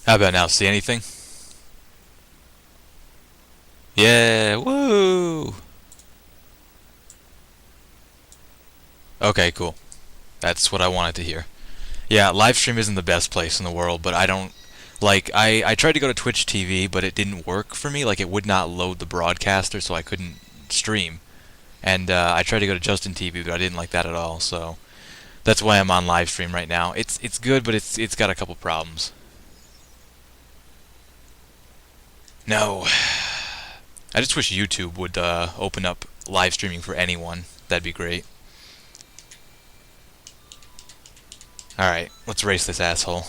How about now? See anything? Yeah, woo! Okay, cool. That's what I wanted to hear. Yeah, live stream isn't the best place in the world, but I don't like I tried to go to Twitch TV, but it didn't work for me. Like it would not load the broadcaster, so I couldn't stream. And I tried to go to Justin TV, but I didn't like that at all. So that's why I'm on live stream right now. It's good, but it's got a couple problems. No, I just wish YouTube would open up live streaming for anyone. That'd be great. All right, let's race this asshole.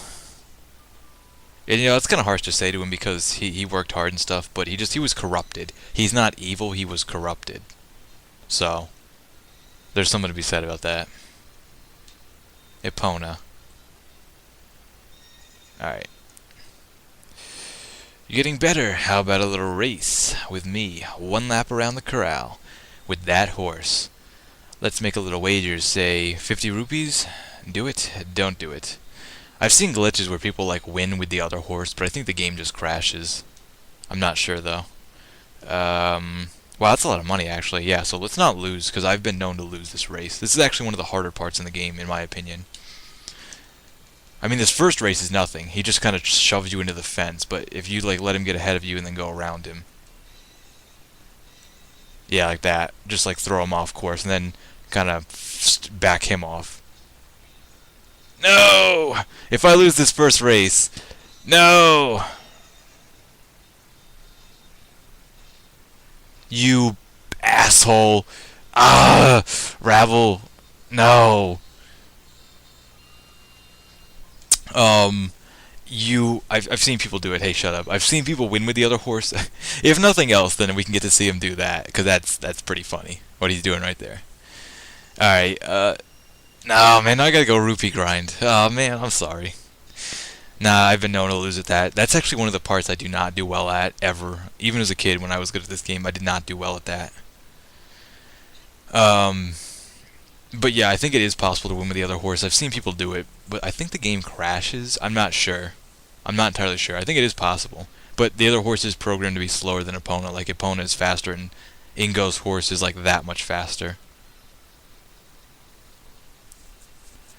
And, it's kind of harsh to say to him because he worked hard and stuff, but he was corrupted. He's not evil, he was corrupted. So, there's something to be said about that. Epona. Alright. You're getting better. How about a little race with me? One lap around the corral. With that horse. Let's make a little wager, say 50 rupees? Do it? Don't do it. I've seen glitches where people like win with the other horse, but I think the game just crashes. I'm not sure though. Wow, that's a lot of money actually. Yeah, so let's not lose because I've been known to lose this race. This is actually one of the harder parts in the game, in my opinion. I mean, this first race is nothing. He just kind of shoves you into the fence, but if you like let him get ahead of you and then go around him, yeah, like that, just like throw him off course and then kind of back him off. No! If I lose this first race, no! You asshole. Ah, Ravel. No. Um, I've seen people do it. Hey, shut up. I've seen people win with the other horse. If nothing else, then we can get to see him do that, because that's pretty funny, what he's doing right there. Alright, no, man, I gotta go rupee grind. Oh, man, I'm sorry. Nah, I've been known to lose at that. That's actually one of the parts I do not do well at, ever. Even as a kid, when I was good at this game, I did not do well at that. Um, but yeah, I think it is possible to win with the other horse. I've seen people do it, but I think the game crashes. I'm not sure. I'm not entirely sure. I think it is possible. But the other horse is programmed to be slower than Epona. Like, Epona is faster, and Ingo's horse is, like, that much faster.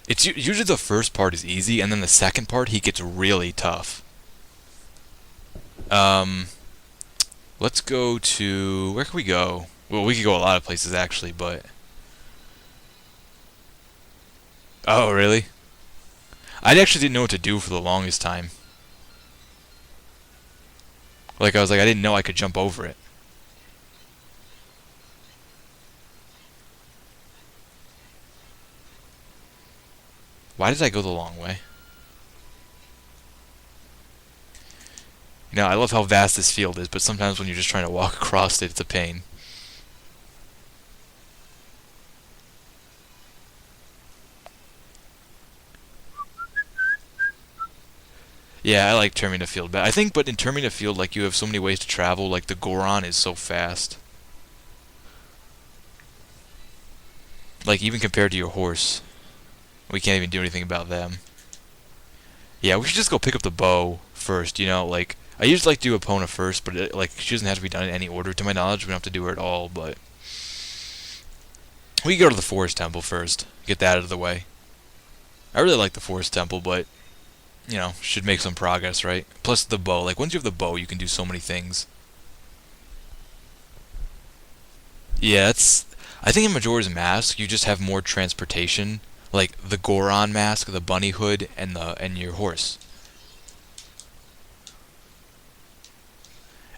It's usually the first part is easy, and then the second part, he gets really tough. Um, let's go to... Where can we go? Well, we could go a lot of places, actually, but... Oh, really? I actually didn't know what to do for the longest time. Like, I was like, I didn't know I could jump over it. Why did I go the long way? I love how vast this field is, but sometimes when you're just trying to walk across it, it's a pain. Yeah, I like Termina Field, but I think, but in Termina Field, like, you have so many ways to travel. Like, the Goron is so fast. Like, even compared to your horse, we can't even do anything about them. Yeah, we should just go pick up the bow first. Like, I usually like to do Epona first, but like, she doesn't have to be done in any order to my knowledge. We don't have to do her at all, but we can go to the Forest Temple first. Get that out of the way. I really like the Forest Temple, but should make some progress, right? Plus the bow. Like, once you have the bow, you can do so many things. Yeah, I think in Majora's Mask, you just have more transportation. Like, the Goron mask, the bunny hood, and your horse.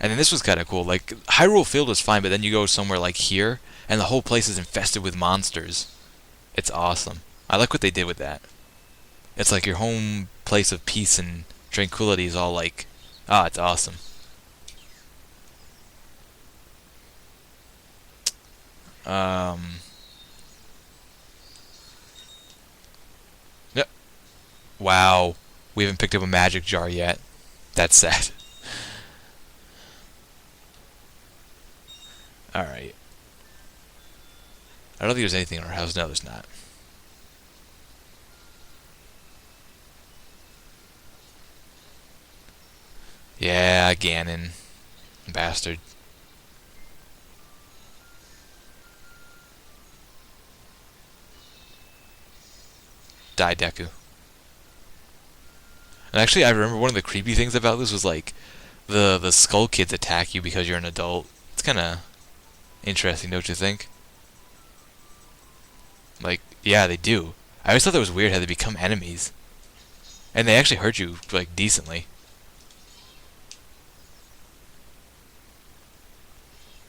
And then this was kind of cool. Like, Hyrule Field was fine, but then you go somewhere like here, and the whole place is infested with monsters. It's awesome. I like what they did with that. It's like your home place of peace and tranquility is all like, it's awesome. Um, yep. Wow. We haven't picked up a magic jar yet. That's sad. Alright. I don't think there's anything in our house. No, there's not. Yeah, Ganon. Bastard. Die, Deku. And actually, I remember one of the creepy things about this was like the Skull Kids attack you because you're an adult. It's kind of interesting, don't you think? Like, yeah, they do. I always thought that was weird how they become enemies, and they actually hurt you like decently.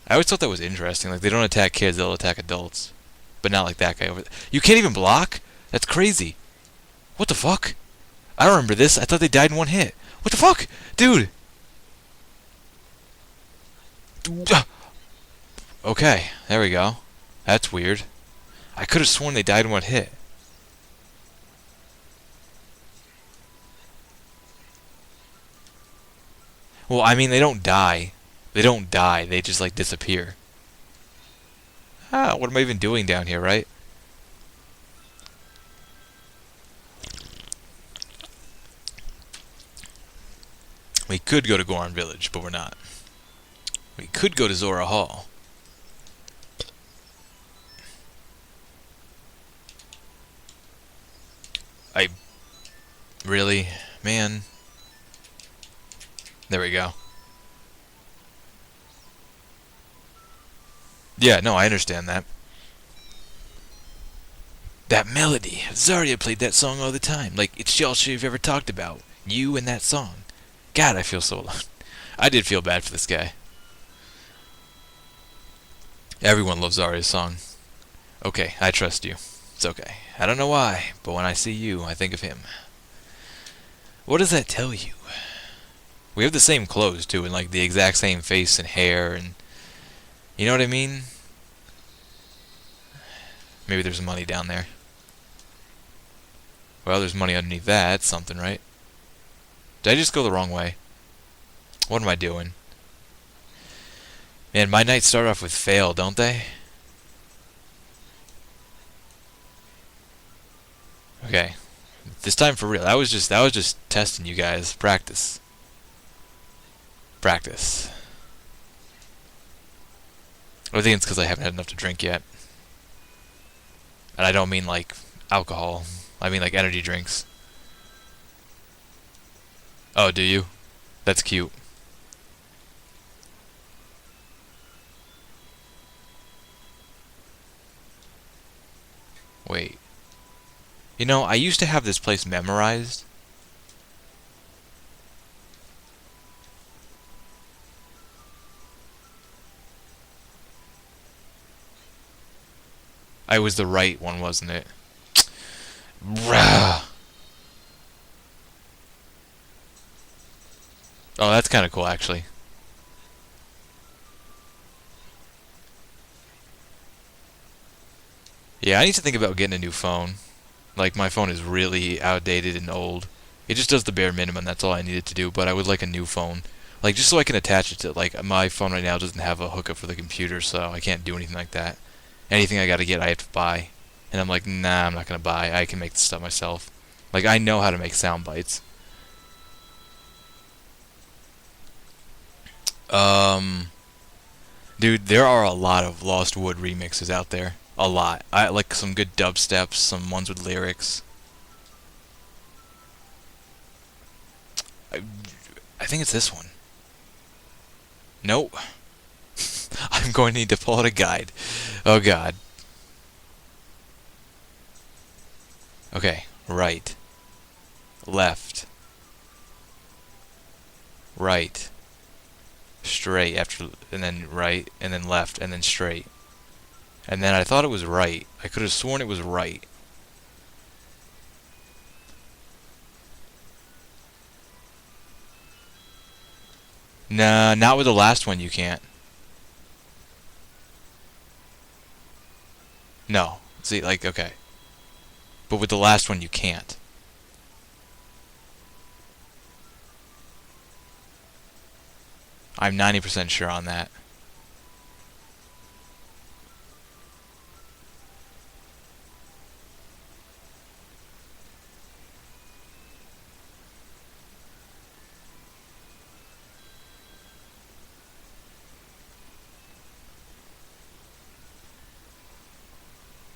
I always thought that was interesting. Like, they don't attack kids; they'll attack adults, but not like that guy over there. You can't even block. That's crazy. What the fuck? I don't remember this. I thought they died in one hit. What the fuck, dude? Okay, there we go. That's weird. I could have sworn they died in one hit. Well, I mean, they don't die. They don't die. They just, like, disappear. Ah, what am I even doing down here, right? We could go to Goron Village, but we're not. We could go to Zora Hall. I... Really? Man. There we go. Yeah, no, I understand that. That melody. Zarya played that song all the time. Like, it's all she've ever talked about. You and that song. God, I feel so alone. I did feel bad for this guy. Everyone loves Zarya's song. Okay, I trust you. It's okay. I don't know why, but when I see you, I think of him. What does that tell you? We have the same clothes, too, and, like, the exact same face and hair, and... You know what I mean? Maybe there's money down there. Well, there's money underneath that. That's something, right? Did I just go the wrong way? What am I doing? Man, my nights start off with fail, don't they? Okay. This time for real. That was just testing you guys. Practice. Practice. I think it's because I haven't had enough to drink yet. And I don't mean like alcohol. I mean like energy drinks. Oh, do you? That's cute. Wait. You know, I used to have this place memorized. I was the right one, wasn't it? Rah. Oh, that's kind of cool, actually. Yeah, I need to think about getting a new phone. Like, my phone is really outdated and old. It just does the bare minimum, that's all I needed to do, but I would like a new phone. Like, just so I can attach it to, like, my phone right now doesn't have a hookup for the computer, so I can't do anything like that. Anything I gotta get, I have to buy. And I'm like, nah, I'm not gonna buy. I can make this stuff myself. Like, I know how to make sound bites. Um... Dude, there are a lot of Lost Wood remixes out there. A lot. I like some good dubsteps, some ones with lyrics. I, I think it's this one. Nope. I'm going to need to pull out a guide. Oh god. Okay, right. Left. Right. Straight after, and then right, and then left, and then straight. And then I thought it was right. I could have sworn it was right. Nah, not with the last one you can't. No. See, like, okay. But with the last one you can't. I'm 90% sure on that.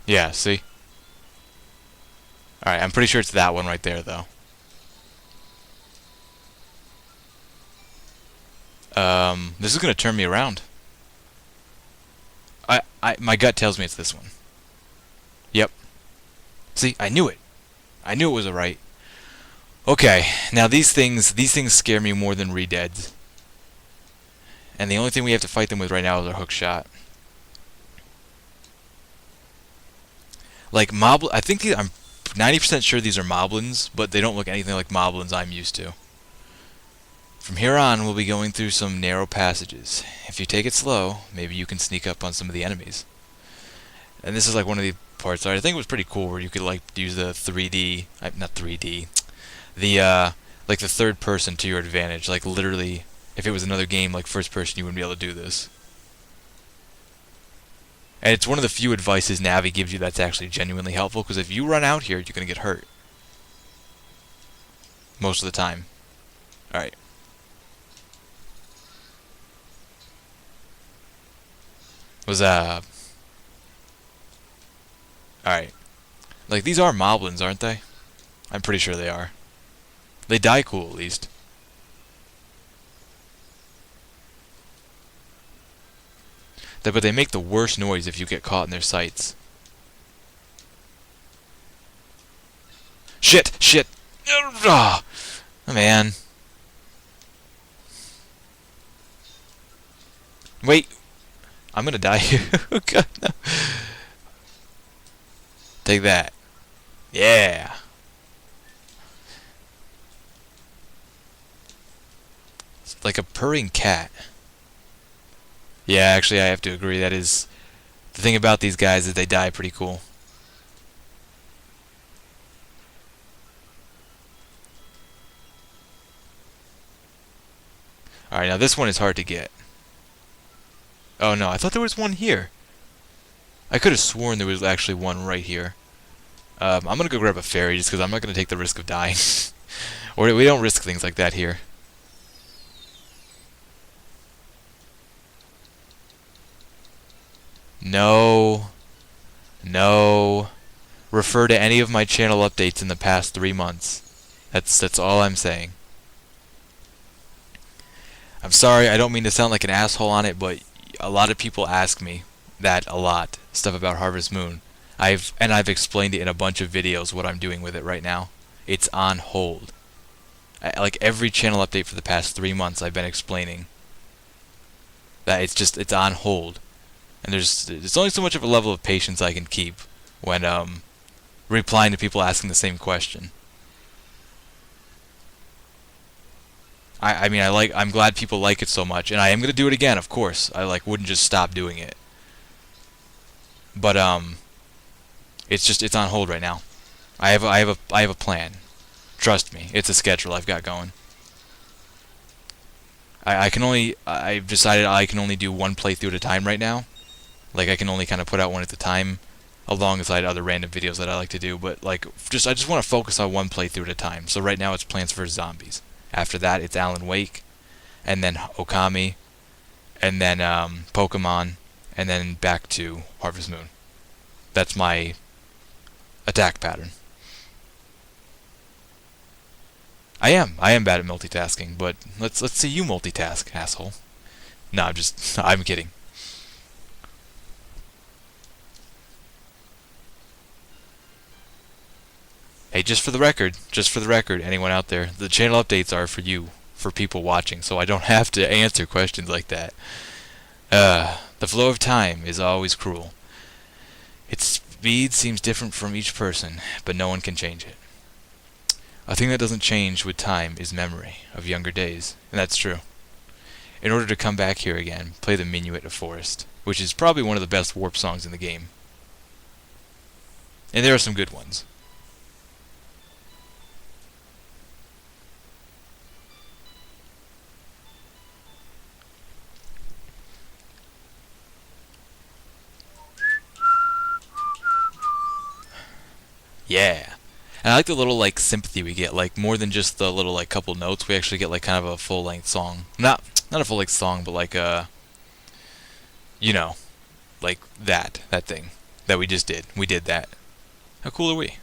Yeah, see? Alright, I'm pretty sure it's that one right there, though. This is gonna turn me around. My gut tells me it's this one. Yep. See, I knew it. I knew it was a right. Okay, now these things scare me more than re-deads. And the only thing we have to fight them with right now is our hook shot. Like I think I'm 90% sure these are moblins, but they don't look anything like moblins I'm used to. From here on, we'll be going through some narrow passages. If you take it slow, maybe you can sneak up on some of the enemies. And this is like one of the parts I think it was pretty cool where you could like use the 3D, not 3D, the like the third person to your advantage. Like literally, if it was another game like first person, you wouldn't be able to do this. And it's one of the few advices Navi gives you that's actually genuinely helpful, because if you run out here, you're going to get hurt. Most of the time. Alright. Was, Alright. Like, these are moblins, aren't they? I'm pretty sure they are. They die cool, at least. But they make the worst noise if you get caught in their sights. Shit! Shit! Oh, man. Wait! I'm gonna die here. Oh god, no. Take that. Yeah! It's like a purring cat. Yeah, actually, I have to agree. That is... The thing about these guys is they die pretty cool. Alright, now this one is hard to get. Oh no, I thought there was one here. I could have sworn there was actually one right here. I'm gonna go grab a fairy just because I'm not gonna take the risk of dying. Or we don't risk things like that here. No. No. Refer to any of my channel updates in the past 3 months. That's all I'm saying. I'm sorry, I don't mean to sound like an asshole on it, but a lot of people ask me that a lot. Stuff about Harvest Moon. I've explained it in a bunch of videos what I'm doing with it right now. It's on hold. Like every channel update for the past 3 months I've been explaining that it's on hold. And there's only so much of a level of patience I can keep when replying to people asking the same question. I mean I'm glad people like it so much, and I am gonna do it again, of course. I wouldn't just stop doing it. But it's on hold right now. I have a plan. Trust me, it's a schedule I've got going. I've decided I can only do one playthrough at a time right now. Like I can only kind of put out one at a time, alongside other random videos that I like to do. But I just want to focus on one playthrough at a time. So right now it's Plants vs Zombies. After that it's Alan Wake, and then Okami, and then Pokemon, and then back to Harvest Moon. That's my attack pattern. I am bad at multitasking, but let's see you multitask, asshole. No, I'm kidding. Hey, just for the record, anyone out there, the channel updates are for you, for people watching, so I don't have to answer questions like that. The flow of time is always cruel. Its speed seems different from each person, but no one can change it. A thing that doesn't change with time is memory of younger days, and that's true. In order to come back here again, play the Minuet of Forest, which is probably one of the best warp songs in the game. And there are some good ones. Yeah. And I like the little sympathy we get, more than just the little couple notes. We actually get kind of a full-length song. Not a full-length song, but you know, that thing. that we just did. We did that. How cool are we?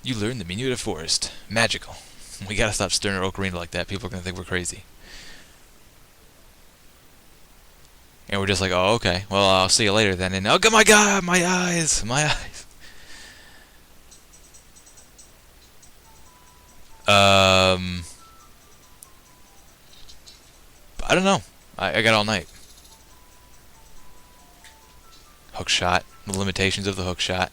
You learned the meaning of the forest. Magical. We gotta stop staring at Ocarina like that. People are gonna think we're crazy. And we're just like, oh, okay. Well, I'll see you later then. And oh my God, my eyes, my eyes. I don't know. I got all night. Hook shot. The limitations of the hook shot.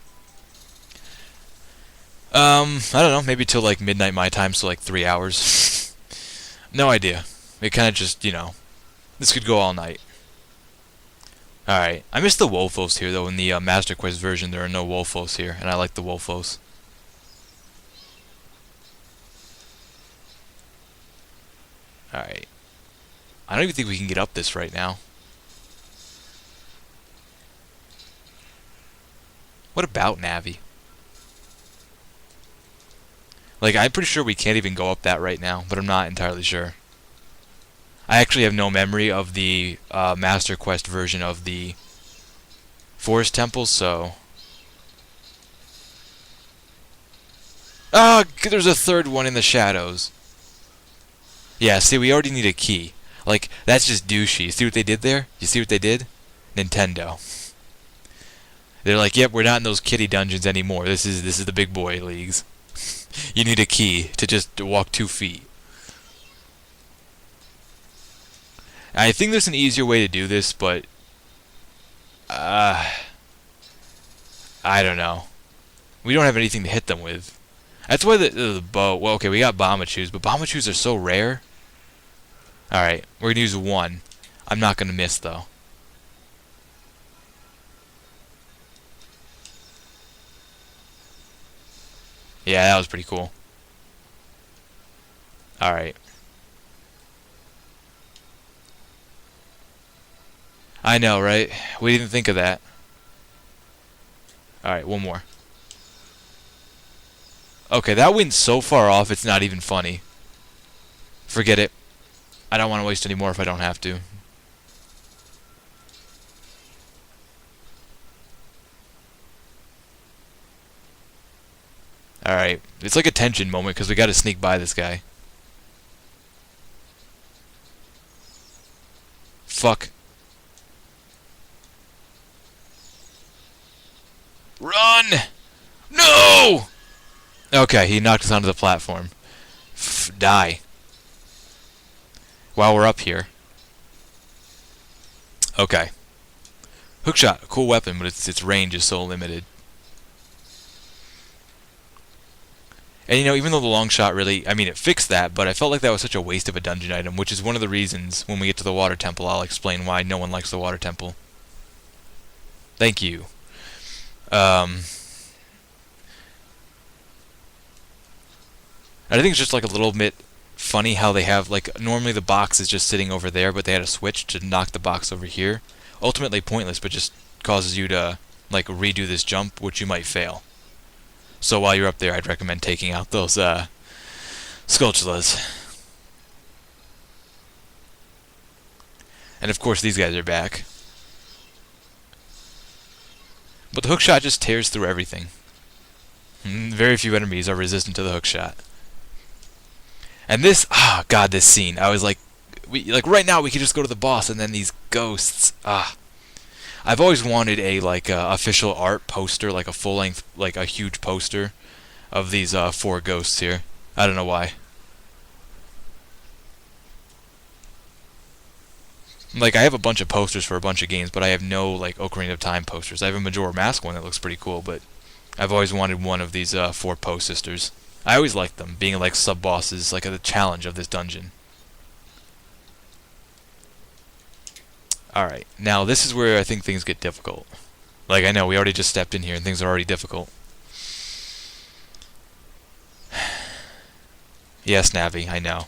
I don't know. Maybe till like midnight my time, so like 3 hours. No idea. It kind of just, this could go all night. Alright. I miss the Wolfos here, though. In the Master Quest version, there are no Wolfos here, and I like the Wolfos. Alright. I don't even think we can get up this right now. What about Navi? Like, I'm pretty sure we can't even go up that right now, but I'm not entirely sure. I actually have no memory of the Master Quest version of the Forest Temple, so... Ah, there's a third one in the shadows. Yeah, see, we already need a key. Like, that's just douchey. See what they did there? You see what they did? Nintendo. They're like, yep, we're not in those kiddie dungeons anymore. This is the big boy leagues. You need a key to just walk 2 feet. I think there's an easier way to do this, but... I don't know. We don't have anything to hit them with. That's why the bow... Well, okay, we got Bombachus, but Bombachus are so rare. Alright, we're going to use 1. I'm not going to miss, though. Yeah, that was pretty cool. Alright. I know, right? We didn't think of that. Alright, one more. Okay, that went so far off, it's not even funny. Forget it. I don't want to waste any more if I don't have to. Alright, it's like a tension moment because we gotta sneak by this guy. Fuck. Run! No! Okay, he knocked us onto the platform. Die. While we're up here. Okay. Hookshot, a cool weapon, but its range is so limited. And even though the long shot really, it fixed that, but I felt like that was such a waste of a dungeon item, which is one of the reasons when we get to the water temple, I'll explain why no one likes the water temple. Thank you. I think it's just like a little bit funny how they have, like, normally the box is just sitting over there, but they had a switch to knock the box over here. Ultimately pointless, but just causes you to, like, redo this jump, which you might fail. So while you're up there, I'd recommend taking out those Skulltulas. And of course these guys are back. But the hookshot just tears through everything. Very few enemies are resistant to the hookshot. And this, God, this scene. I was like, right now we could just go to the boss and then these ghosts. I've always wanted a official art poster, like a full length, like a huge poster of these 4 ghosts here. I don't know why. Like, I have a bunch of posters for a bunch of games, but I have no, like, Ocarina of Time posters. I have a Majora Mask one that looks pretty cool, but I've always wanted one of these 4 Poe sisters. I always liked them, being like sub-bosses, like a challenge of this dungeon. Alright, now this is where I think things get difficult. Like, I know, we already just stepped in here and things are already difficult. Yes, Navi, I know.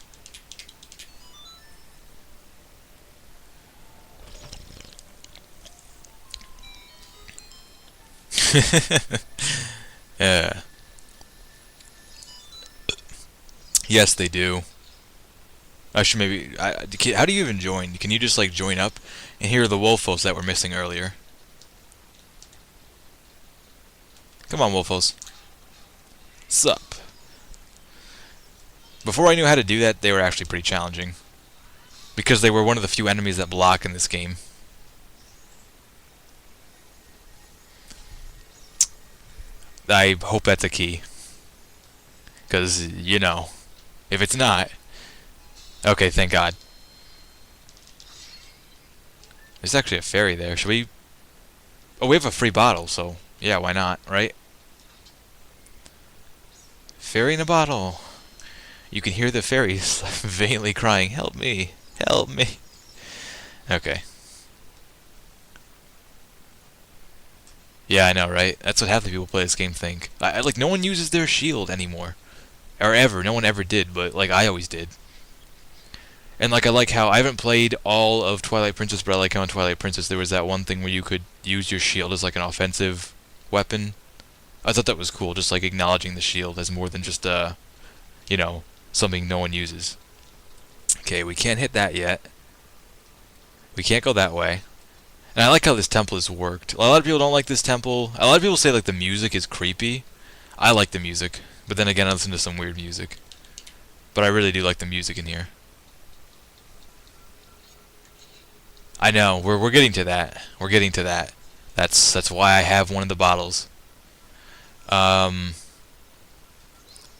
Yeah. Yes, they do. I should maybe. How do you even join? Can you just like join up? And here are the Wolfos that were missing earlier. Come on, Wolfos. Sup? Before I knew how to do that, they were actually pretty challenging. Because they were one of the few enemies that block in this game. I hope that's a key. Because, you know, if it's not... Okay, thank God. There's actually a fairy there. Should we... Oh, we have a free bottle, so... Yeah, why not, right? Fairy in a bottle. You can hear the fairies vainly crying, "Help me! Help me!" Okay. Yeah, I know, right? That's what half the people who play this game think. Like, no one uses their shield anymore. Or ever. No one ever did, but, like, I always did. And, like, I like how... I haven't played all of Twilight Princess, but I like how in Twilight Princess there was that one thing where you could use your shield as, like, an offensive weapon. I thought that was cool, just, like, acknowledging the shield as more than just, you know, something no one uses. Okay, we can't hit that yet. We can't go that way. And I like how this temple is worked. A lot of people don't like this temple. A lot of people say, like, the music is creepy. I like the music. But then again, I listen to some weird music. But I really do like the music in here. I know, we're getting to that. We're getting to that. That's why I have one of the bottles. Yeah,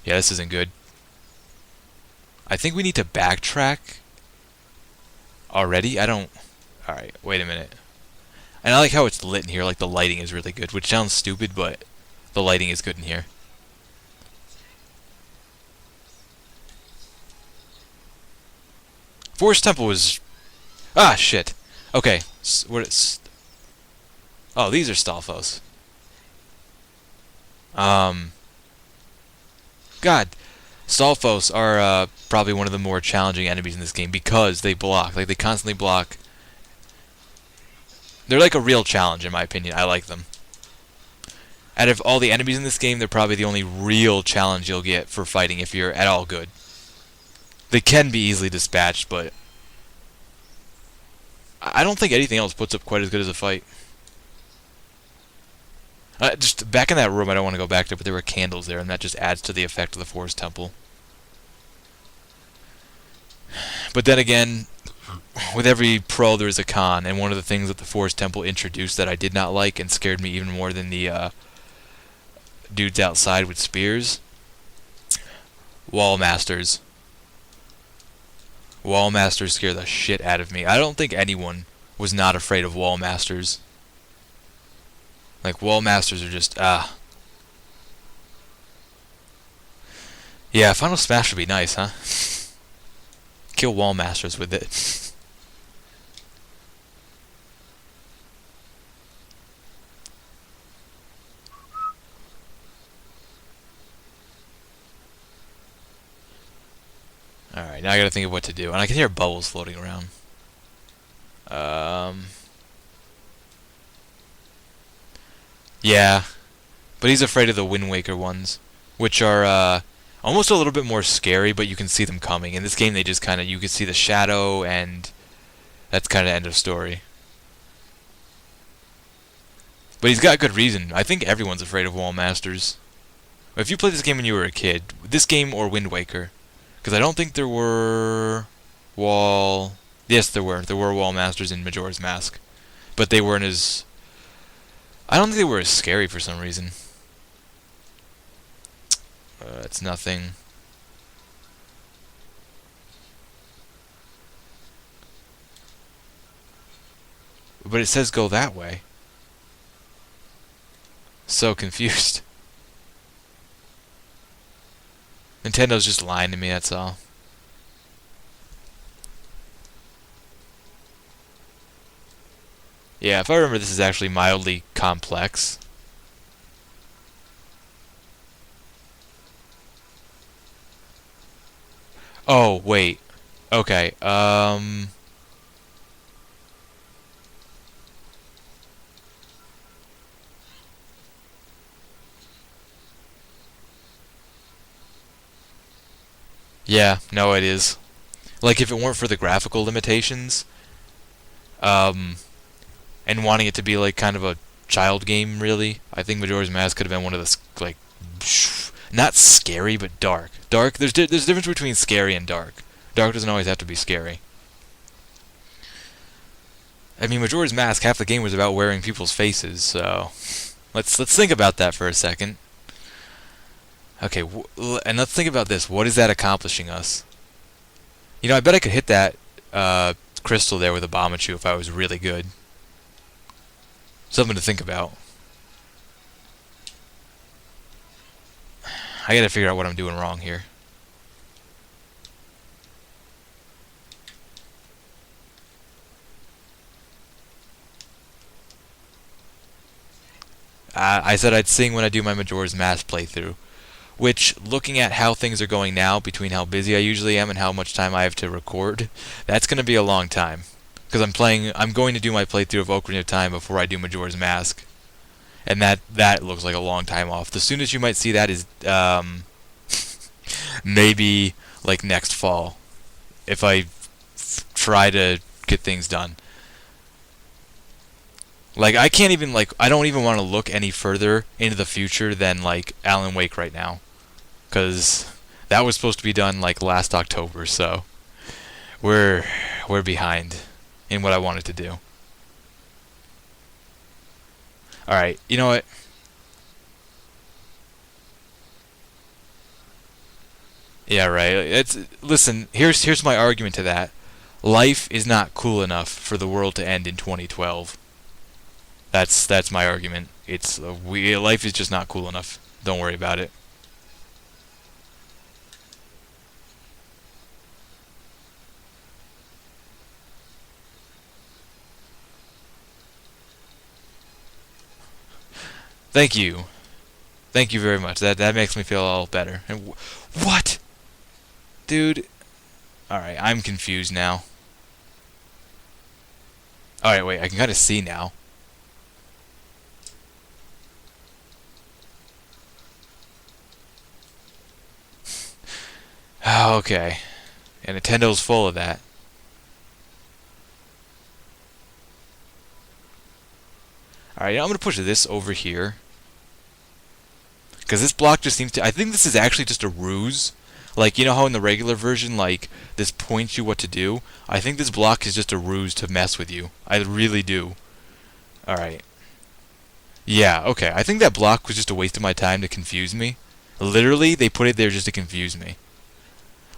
this isn't good. I think we need to backtrack already. I don't... Alright, wait a minute. And I like how it's lit in here, like the lighting is really good, which sounds stupid, but the lighting is good in here. Forest Temple was... Ah, shit. Okay, what is... Oh, these are Stalfos. God, Stalfos are probably one of the more challenging enemies in this game because they block. Like, they constantly block. They're like a real challenge, in my opinion. I like them. Out of all the enemies in this game, they're probably the only real challenge you'll get for fighting if you're at all good. They can be easily dispatched, but I don't think anything else puts up quite as good as a fight. Just back in that room, I don't want to go back there, but there were candles there, and that just adds to the effect of the Forest Temple. But then again, with every pro there is a con, and one of the things that the Forest Temple introduced that I did not like and scared me even more than the dudes outside with spears, Wall Masters. Wall Masters scare the shit out of me. I don't think anyone was not afraid of Wall Masters. Like, Wall Masters are just, Yeah, Final Smash would be nice, huh? Kill Wall Masters with it. Alright, now I gotta think of what to do. And I can hear bubbles floating around. Yeah. But he's afraid of the Wind Waker ones, which are, almost a little bit more scary, but you can see them coming. In this game, they just kind of... You can see the shadow, and that's kind of end of story. But he's got good reason. I think everyone's afraid of Wall Masters. If you played this game when you were a kid, this game or Wind Waker, because I don't think there were Wall... Yes, there were. There were Wall Masters in Majora's Mask. But they weren't as... I don't think they were as scary for some reason. It's nothing. But it says go that way. So confused. Nintendo's just lying to me, that's all. Yeah, if I remember, this is actually mildly complex. Oh, wait. Okay, Yeah, no, it is. Like, if it weren't for the graphical limitations, um, and wanting it to be like kind of a child game, really, I think Majora's Mask could have been one of the like, not scary but dark. Dark. There's a difference between scary and dark. Dark doesn't always have to be scary. I mean, Majora's Mask, half the game was about wearing people's faces, so let's think about that for a second. Okay, and let's think about this. What is that accomplishing us? You know, I bet I could hit that crystal there with a Bomachu if I was really good. Something to think about. I gotta figure out what I'm doing wrong here. I said I'd sing when I do my Majora's Mask playthrough. Which, looking at how things are going now, between how busy I usually am and how much time I have to record, that's going to be a long time. Because I'm going to do my playthrough of Ocarina of Time before I do Majora's Mask. And that looks like a long time off. The soonest you might see that is, maybe, like, next fall. If I try to get things done. Like, I can't even, like, I don't even want to look any further into the future than, like, Alan Wake right now. Because that was supposed to be done, like, last October, so we're behind in what I wanted to do. Alright, you know what? Yeah, right. Listen, here's my argument to that. Life is not cool enough for the world to end in 2012. That's my argument. Life is just not cool enough. Don't worry about it. Thank you. Thank you very much. That makes me feel all better. And what? Dude. Alright, I'm confused now. Alright, wait, I can kind of see now. Okay. And Nintendo's full of that. Alright, I'm going to push this over here. Because this block just seems to... I think this is actually just a ruse. Like, you know how in the regular version, like, this points you what to do? I think this block is just a ruse to mess with you. I really do. Alright. Yeah, okay. I think that block was just a waste of my time to confuse me. Literally, they put it there just to confuse me.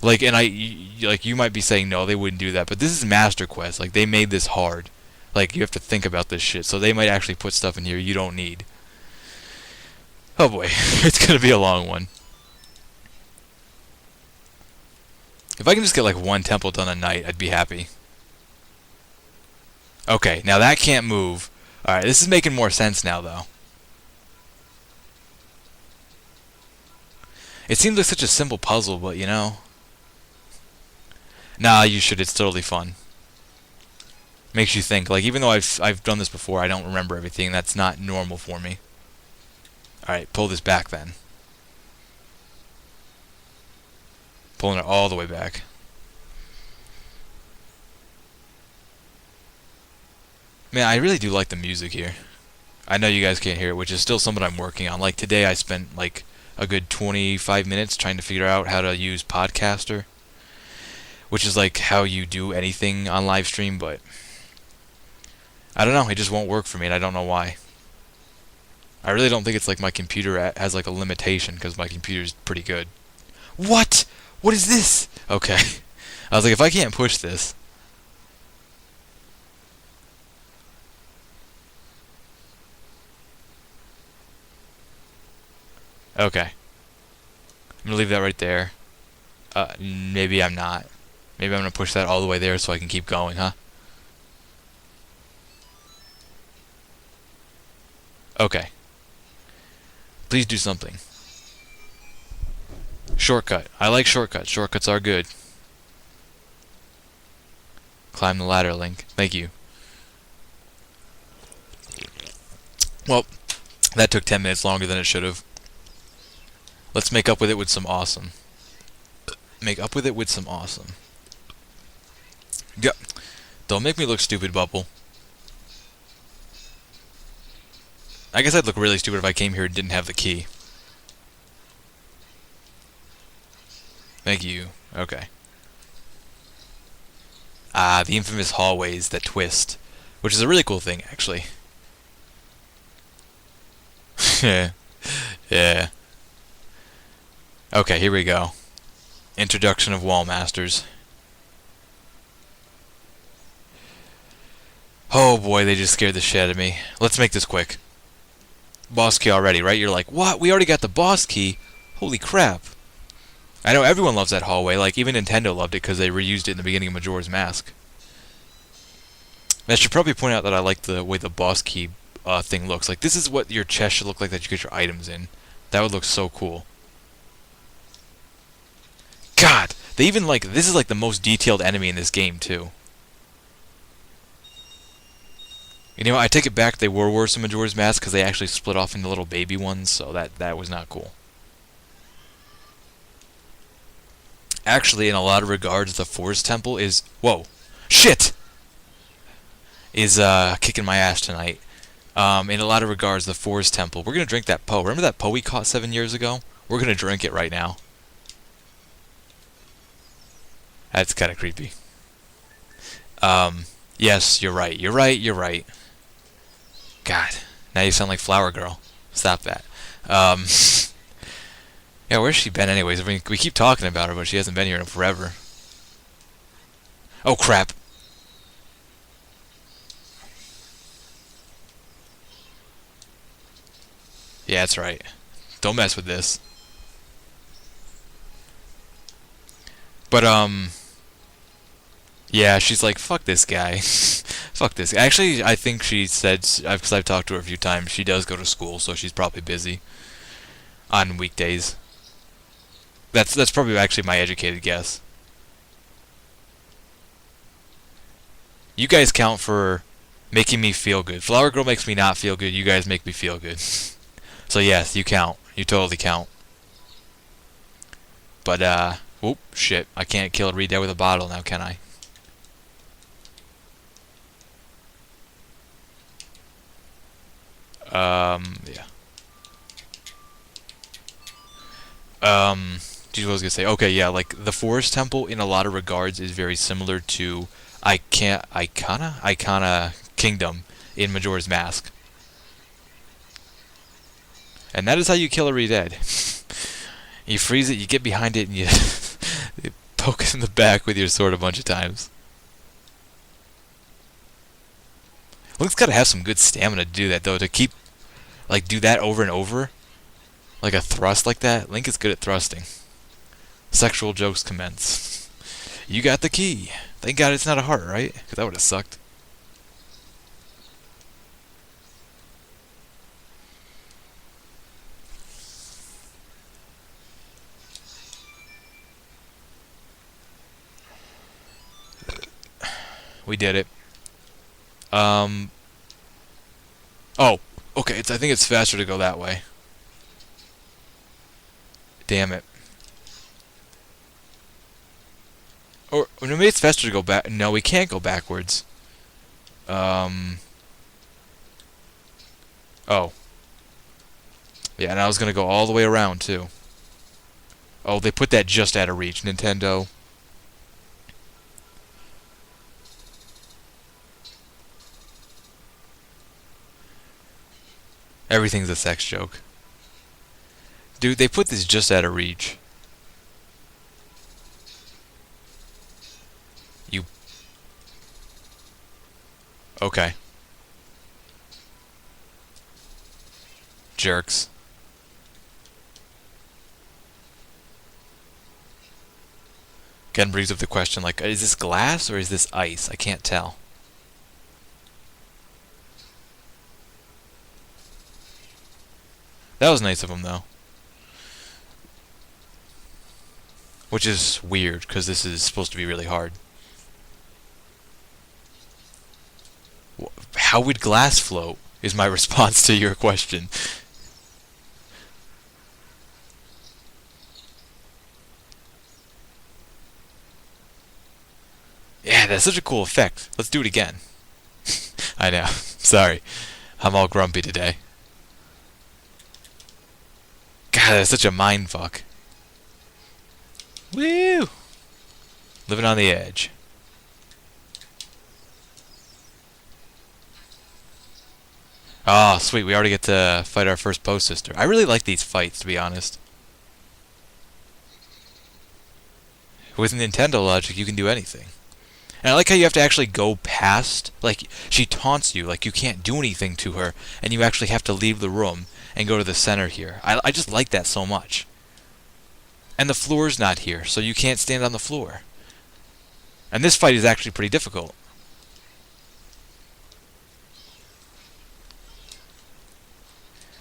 Like, and like, you might be saying, no, they wouldn't do that. But this is Master Quest. Like, they made this hard. Like, you have to think about this shit. So they might actually put stuff in here you don't need. Oh boy, it's gonna be a long one. If I can just get like one temple done a night, I'd be happy. Okay, now that can't move. Alright, this is making more sense now, though. It seems like such a simple puzzle, but you know. Nah, you should. It's totally fun. Makes you think. Like, even though I've done this before, I don't remember everything. That's not normal for me. Alright, pull this back then. Pulling it all the way back. Man, I really do like the music here. I know you guys can't hear it, which is still something I'm working on. Like, today I spent, like, a good 25 minutes trying to figure out how to use Podcaster. Which is, like, how you do anything on live stream, but... I don't know, it just won't work for me, and I don't know why. I really don't think it's like my computer has like a limitation, because my computer's pretty good. What? What is this? Okay. I was like, if I can't push this... Okay. I'm gonna leave that right there. Maybe I'm not. Maybe I'm gonna push that all the way there so I can keep going, huh? Okay. Please do something. Shortcut. I like shortcuts. Shortcuts are good. Climb the ladder, Link. Thank you. Well, that took 10 minutes longer than it should have. Let's make up with it with some awesome. Make up with it with some awesome. Yep. Don't make me look stupid, Bubble. I guess I'd look really stupid if I came here and didn't have the key. Thank you. Okay. Ah, the infamous hallways that twist. Which is a really cool thing, actually. Yeah. Yeah. Okay, here we go. Introduction of Wall Masters. Oh boy, they just scared the shit out of me. Let's make this quick. Boss key already, right? You're like, what? We already got the boss key? Holy crap. I know everyone loves that hallway. Like, even Nintendo loved it because they reused it in the beginning of Majora's Mask. I should probably point out that I like the way the boss key thing looks. Like, this is what your chest should look like that you get your items in. That would look so cool. God! They even, like, this is like the most detailed enemy in this game, too. You know, I take it back, they were worse in Majora's Mask because they actually split off into little baby ones, so that was not cool. Actually, in a lot of regards, the Forest Temple is... Whoa! Shit! Is kicking my ass tonight. In a lot of regards, the Forest Temple. We're going to drink that Po. Remember that Po we caught 7 years ago? We're going to drink it right now. That's kind of creepy. Yes, you're right. You're right. You're right. God, now you sound like Flower Girl. Stop that. Yeah, where's she been anyways? I mean, we keep talking about her, but she hasn't been here in forever. Oh, crap. Yeah, that's right. Don't mess with this. But, yeah, she's like, fuck this guy. Fuck this guy. Actually, I think she said, because I've talked to her a few times, she does go to school, so she's probably busy on weekdays. That's probably actually my educated guess. You guys count for making me feel good. Flower Girl makes me not feel good. You guys make me feel good. So yes, you count. You totally count. But, whoop, shit. I can't kill a Reed there with a bottle now, can I? Yeah. Geez, what was I gonna say? Okay, yeah, like, the Forest Temple, in a lot of regards, is very similar to Icona Kingdom in Majora's Mask. And that is how you kill a Reed. You freeze it, you get behind it, and you, you poke it in the back with your sword a bunch of times. Link's gotta have some good stamina to do that, though, to keep, like, do that over and over. Like a thrust like that. Link is good at thrusting. Sexual jokes commence. You got the key. Thank God it's not a heart, right? Because that would have sucked. We did it. Oh, okay. I think it's faster to go that way. Damn it. Or maybe it's faster to go back. No, we can't go backwards. Oh. Yeah, and I was gonna go all the way around too. Oh, they put that just out of reach, Nintendo. Everything's a sex joke. Dude, they put this just out of reach. You... Okay. Jerks. Again brings up the question, like, is this glass or is this ice? I can't tell. That was nice of him, though. Which is weird, because this is supposed to be really hard. How would glass float, is my response to your question. Yeah, it's such a cool effect. Let's do it again. I know. Sorry. I'm all grumpy today. God, that's such a mind fuck. Woo! Living on the edge. Oh, sweet. We already get to fight our first post sister. I really like these fights, to be honest. With Nintendo logic, you can do anything. And I like how you have to actually go past, like, she taunts you, like you can't do anything to her, and you actually have to leave the room and go to the center here. I just like that so much. And the floor's not here, so you can't stand on the floor. And this fight is actually pretty difficult.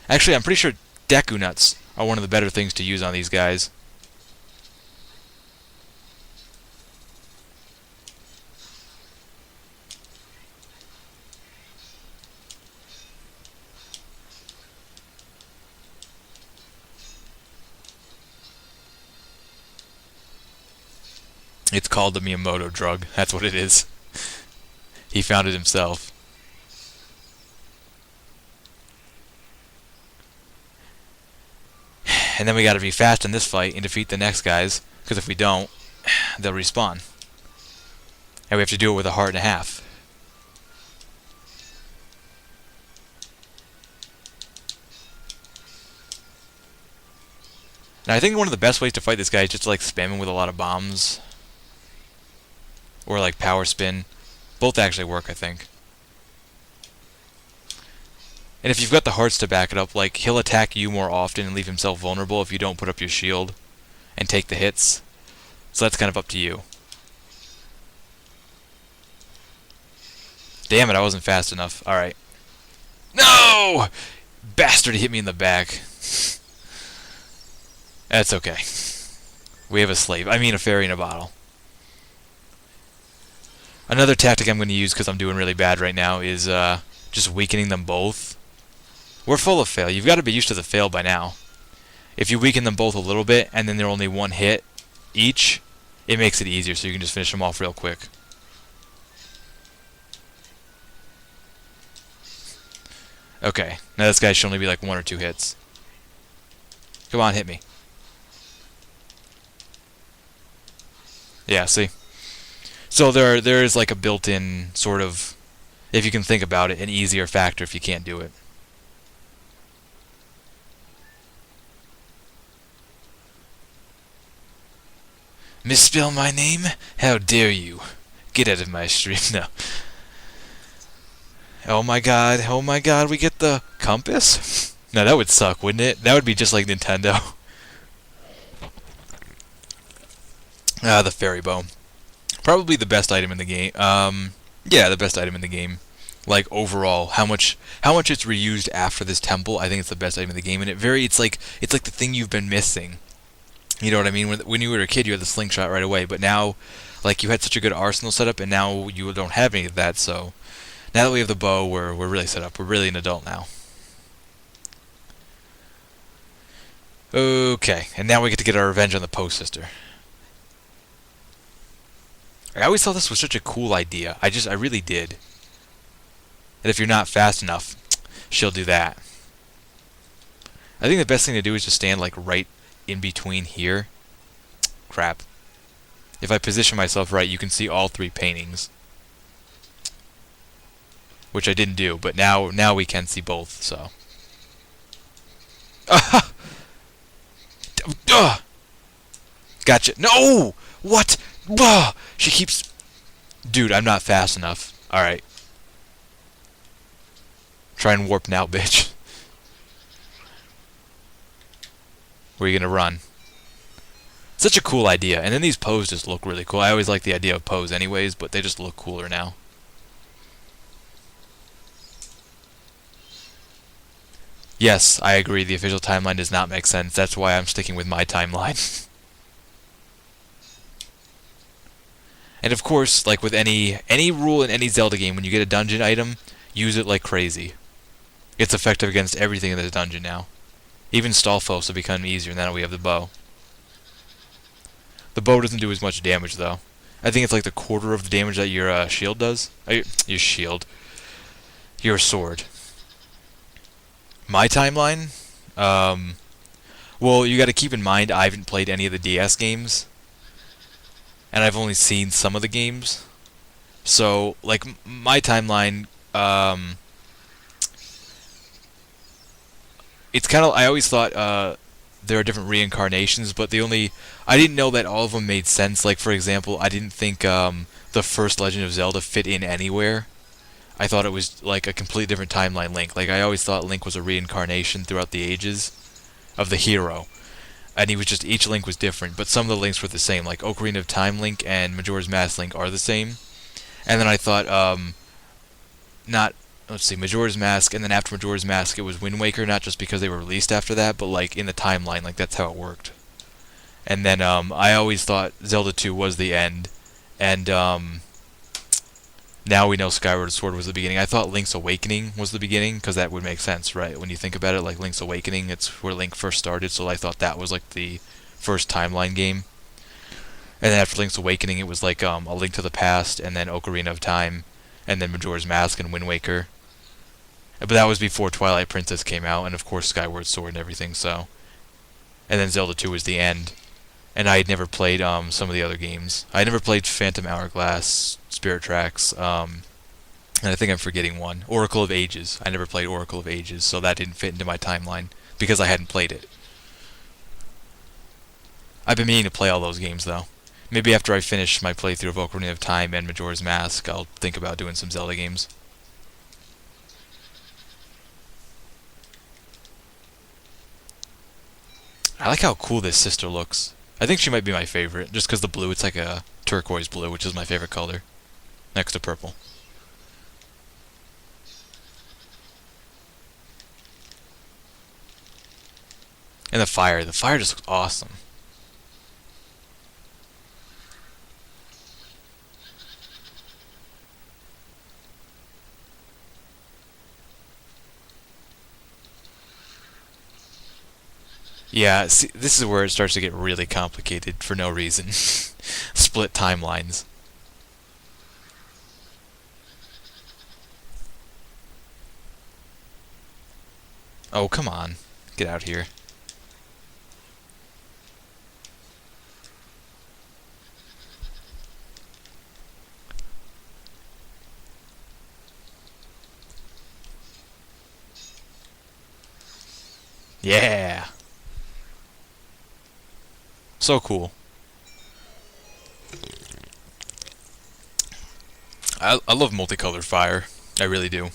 Actually, I'm pretty sure Deku Nuts are one of the better things to use on these guys. It's called the Miyamoto drug. That's what it is. He found it himself. And then we gotta be fast in this fight and defeat the next guys, because if we don't, they'll respawn. And we have to do it with a heart and a half. Now I think one of the best ways to fight this guy is just to like spam him with a lot of bombs. Or like power spin. Both actually work, I think. And if you've got the hearts to back it up, like, he'll attack you more often and leave himself vulnerable if you don't put up your shield and take the hits. So that's kind of up to you. Damn it, I wasn't fast enough. Alright. No! Bastard hit me in the back. That's okay. We have a slave. I mean a fairy in a bottle. Another tactic I'm going to use, because I'm doing really bad right now, is just weakening them both. We're full of fail. You've got to be used to the fail by now. If you weaken them both a little bit, and then they're only one hit each, it makes it easier, so you can just finish them off real quick. Okay, now this guy should only be like 1 or 2 hits. Come on, hit me. Yeah, see? So there is like a built-in sort of, if you can think about it, an easier factor if you can't do it. Misspell my name? How dare you? Get out of my stream now. Oh my god, we get the compass? No, that would suck, wouldn't it? That would be just like Nintendo. Ah, the fairy bow. Probably the best item in the game. Yeah, the best item in the game. Like overall, how much it's reused after this temple, I think it's the best item in the game, and it's like the thing you've been missing. You know what I mean? When you were a kid, you had the slingshot right away, but now, like, you had such a good arsenal set up, and now you don't have any of that. So now that we have the bow, we're really set up. We're really an adult now. Okay, and now we get to get our revenge on the post sister. I always thought this was such a cool idea. I really did. And if you're not fast enough, she'll do that. I think the best thing to do is just stand like right in between here. Crap. If I position myself right, you can see all 3 paintings. Which I didn't do, but now we can see both, so. Gotcha. No! What? She keeps... Dude, I'm not fast enough. Alright. Try and warp now, bitch. Where are you gonna run? Such a cool idea. And then these poses just look really cool. I always like the idea of pose anyways, but they just look cooler now. Yes, I agree. The official timeline does not make sense. That's why I'm sticking with my timeline. And of course, like with any rule in any Zelda game, when you get a dungeon item, use it like crazy. It's effective against everything in the dungeon now. Even Stalfos will become easier now that we have the bow. The bow doesn't do as much damage though. I think it's like the quarter of the damage that your shield does. Your shield, your sword. My timeline. Um, well, you got to keep in mind I haven't played any of the DS games, and I've only seen some of the games. So, like my timeline, it's kind of I always thought there are different reincarnations, but I didn't know that all of them made sense. Like for example, I didn't think the first Legend of Zelda fit in anywhere. I thought it was like a completely different timeline Link. Like I always thought Link was a reincarnation throughout the ages of the hero, and he was just each Link was different, but some of the Links were the same. Like Ocarina of Time Link and Majora's Mask Link are the same. And then I thought not let's see, Majora's Mask, and then after Majora's Mask, it was Wind Waker, not just because they were released after that, but like in the timeline, like that's how it worked. And then I always thought Zelda 2 was the end, and now we know Skyward Sword was the beginning. I thought Link's Awakening was the beginning, because that would make sense, right? When you think about it, like Link's Awakening, it's where Link first started, so I thought that was like the first timeline game. And then after Link's Awakening, it was like A Link to the Past, and then Ocarina of Time, and then Majora's Mask and Wind Waker. But that was before Twilight Princess came out, and of course Skyward Sword and everything. So, and then Zelda 2 was the end. And I had never played some of the other games. I had never played Phantom Hourglass, Spirit Tracks, and I think I'm forgetting one. Oracle of Ages. I never played Oracle of Ages, so that didn't fit into my timeline because I hadn't played it. I've been meaning to play all those games though. Maybe after I finish my playthrough of Ocarina of Time and Majora's Mask, I'll think about doing some Zelda games. I like how cool this sister looks. I think she might be my favorite, just because the blue, it's like a turquoise blue, which is my favorite color, next to purple. And the fire just looks awesome. Yeah, see, this is where it starts to get really complicated for no reason. Split timelines. Oh, come on. Get out here. Yeah. So cool. I love multicolored fire. I really do.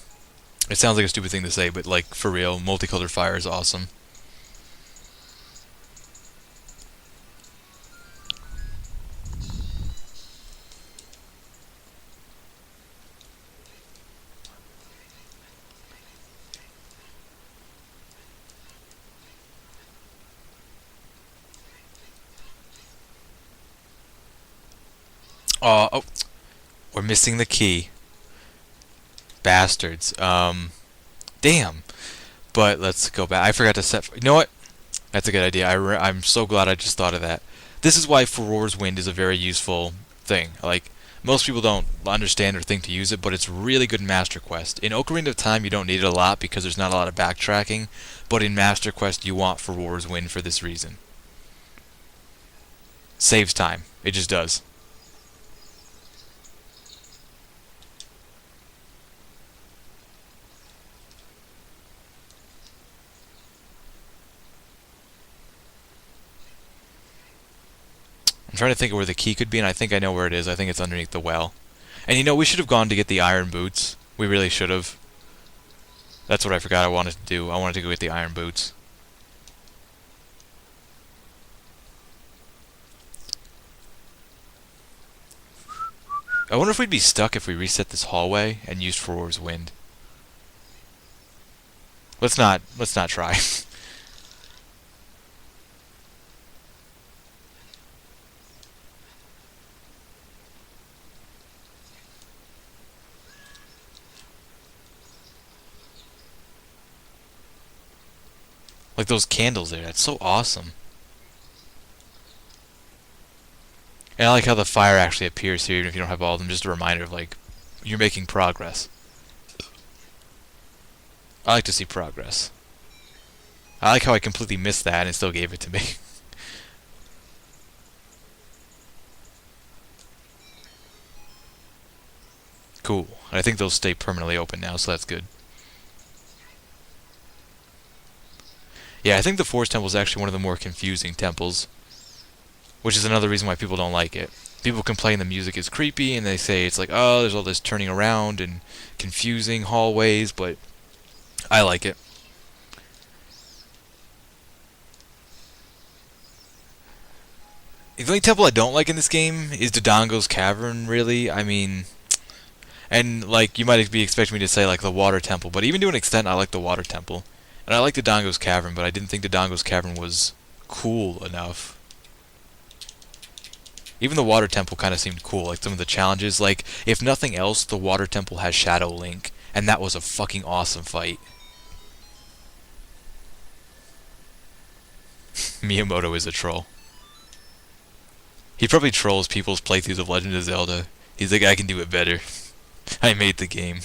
It sounds like a stupid thing to say, but like for real, multicolored fire is awesome. Oh, we're missing the key. Bastards. Damn. But let's go back. I forgot to set. You know what? That's a good idea. I'm so glad I just thought of that. This is why Furor's Wind is a very useful thing. Like, most people don't understand or think to use it, but it's really good in Master Quest. In Ocarina of Time, you don't need it a lot because there's not a lot of backtracking, but in Master Quest, you want Furor's Wind for this reason. Saves time. It just does. I'm trying to think of where the key could be, and I think I know where it is. I think it's underneath the well. And you know, we should have gone to get the iron boots. We really should have. That's what I forgot I wanted to do. I wanted to go get the iron boots. I wonder if we'd be stuck if we reset this hallway and used Furor's Wind. Let's not try. Like those candles there, that's so awesome. And I like how the fire actually appears here, even if you don't have all of them. Just a reminder of, like, you're making progress. I like to see progress. I like how I completely missed that and it still gave it to me. Cool. And I think they'll stay permanently open now, so that's good. Yeah, I think the Forest Temple is actually one of the more confusing temples, which is another reason why people don't like it. People complain the music is creepy, and they say it's like, oh, there's all this turning around and confusing hallways, but I like it. The only temple I don't like in this game is Dodongo's Cavern, really. I mean, and, like, you might be expecting me to say, like, the Water Temple, but even to an extent, I like the Water Temple. And I like Dodongo's Cavern, but I didn't think Dodongo's Cavern was cool enough. Even the Water Temple kind of seemed cool, like some of the challenges. Like, if nothing else, the Water Temple has Shadow Link, and that was a fucking awesome fight. Miyamoto is a troll. He probably trolls people's playthroughs of Legend of Zelda. He's like, I can do it better. I made the game.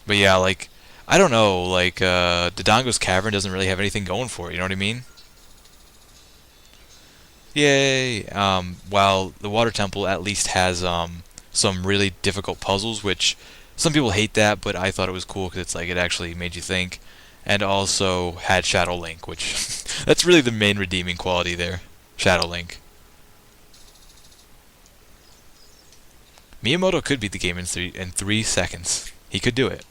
But yeah, like, I don't know, like, Dodongo's Cavern doesn't really have anything going for it, you know what I mean? Yay! While the Water Temple at least has, some really difficult puzzles, which some people hate that, but I thought it was cool because it's like, it actually made you think. And also had Shadow Link, which, that's really the main redeeming quality there. Shadow Link. Miyamoto could beat the game in 3 seconds. He could do it.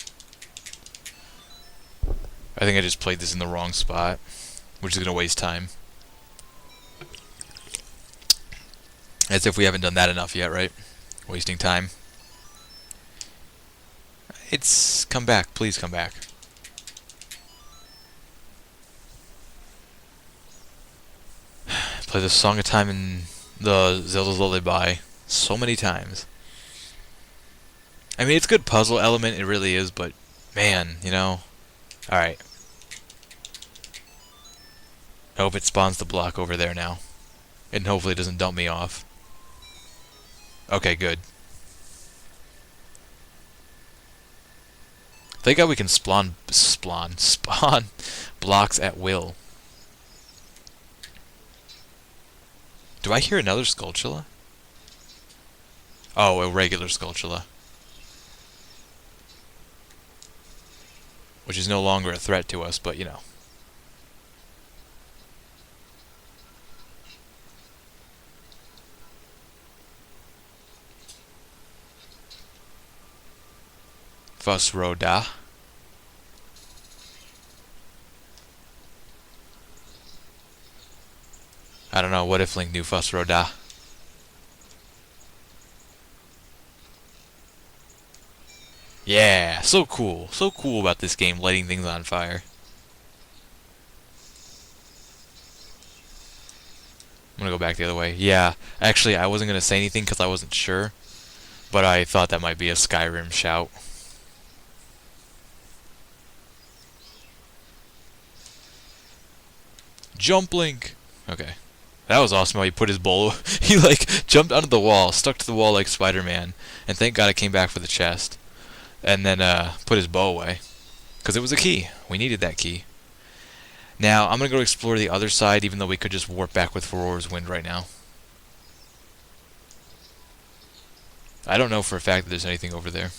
I think I just played this in the wrong spot, which is going to waste time. As if we haven't done that enough yet, right? Wasting time. It's... come back. Please come back. Play the Song of Time in the Zelda's Lullaby so many times. I mean, it's a good puzzle element, it really is, but man, you know. Alright. I hope it spawns the block over there now. And hopefully it doesn't dump me off. Okay, good. Thank God we can spawn blocks at will. Do I hear another Skulltula? Oh, a regular Skulltula. Which is no longer a threat to us, but you know. Fussroda. I don't know, what if Link knew Fussroda? Yeah, so cool. So cool about this game, lighting things on fire. I'm gonna go back the other way. Yeah, actually, I wasn't gonna say anything because I wasn't sure. But I thought that might be a Skyrim shout. Jump Link! Okay. That was awesome how he put his bowl... he, like, jumped onto the wall, stuck to the wall like Spider-Man. And thank God it came back for the chest. And then, put his bow away. Because it was a key. We needed that key. Now, I'm going to go explore the other side, even though we could just warp back with Aurora's Wind right now. I don't know for a fact that there's anything over there.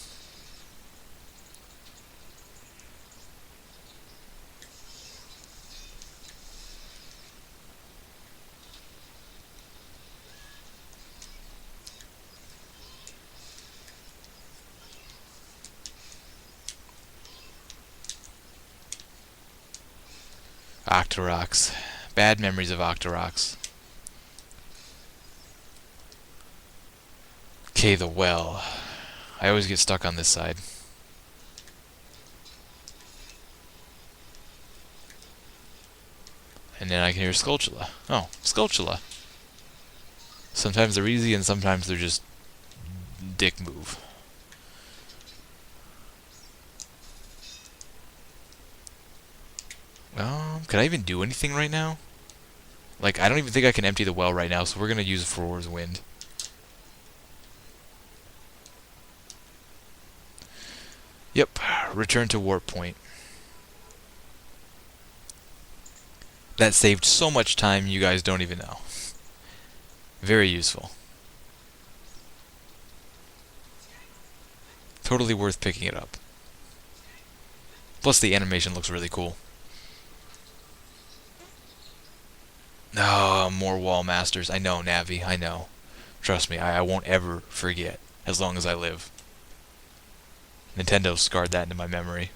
Octoroks. Bad memories of Octoroks. Okay, the well. I always get stuck on this side. And then I can hear Skulltula. Oh, Skulltula. Sometimes they're easy and sometimes they're just dick move. Can I even do anything right now? Like, I don't even think I can empty the well right now, so we're gonna use Frore's Wind. Yep, return to warp point. That saved so much time, you guys don't even know. Very useful. Totally worth picking it up. Plus, the animation looks really cool. Oh, more wall masters. I know, Navi, I know. Trust me, I won't ever forget, as long as I live. Nintendo scarred that into my memory.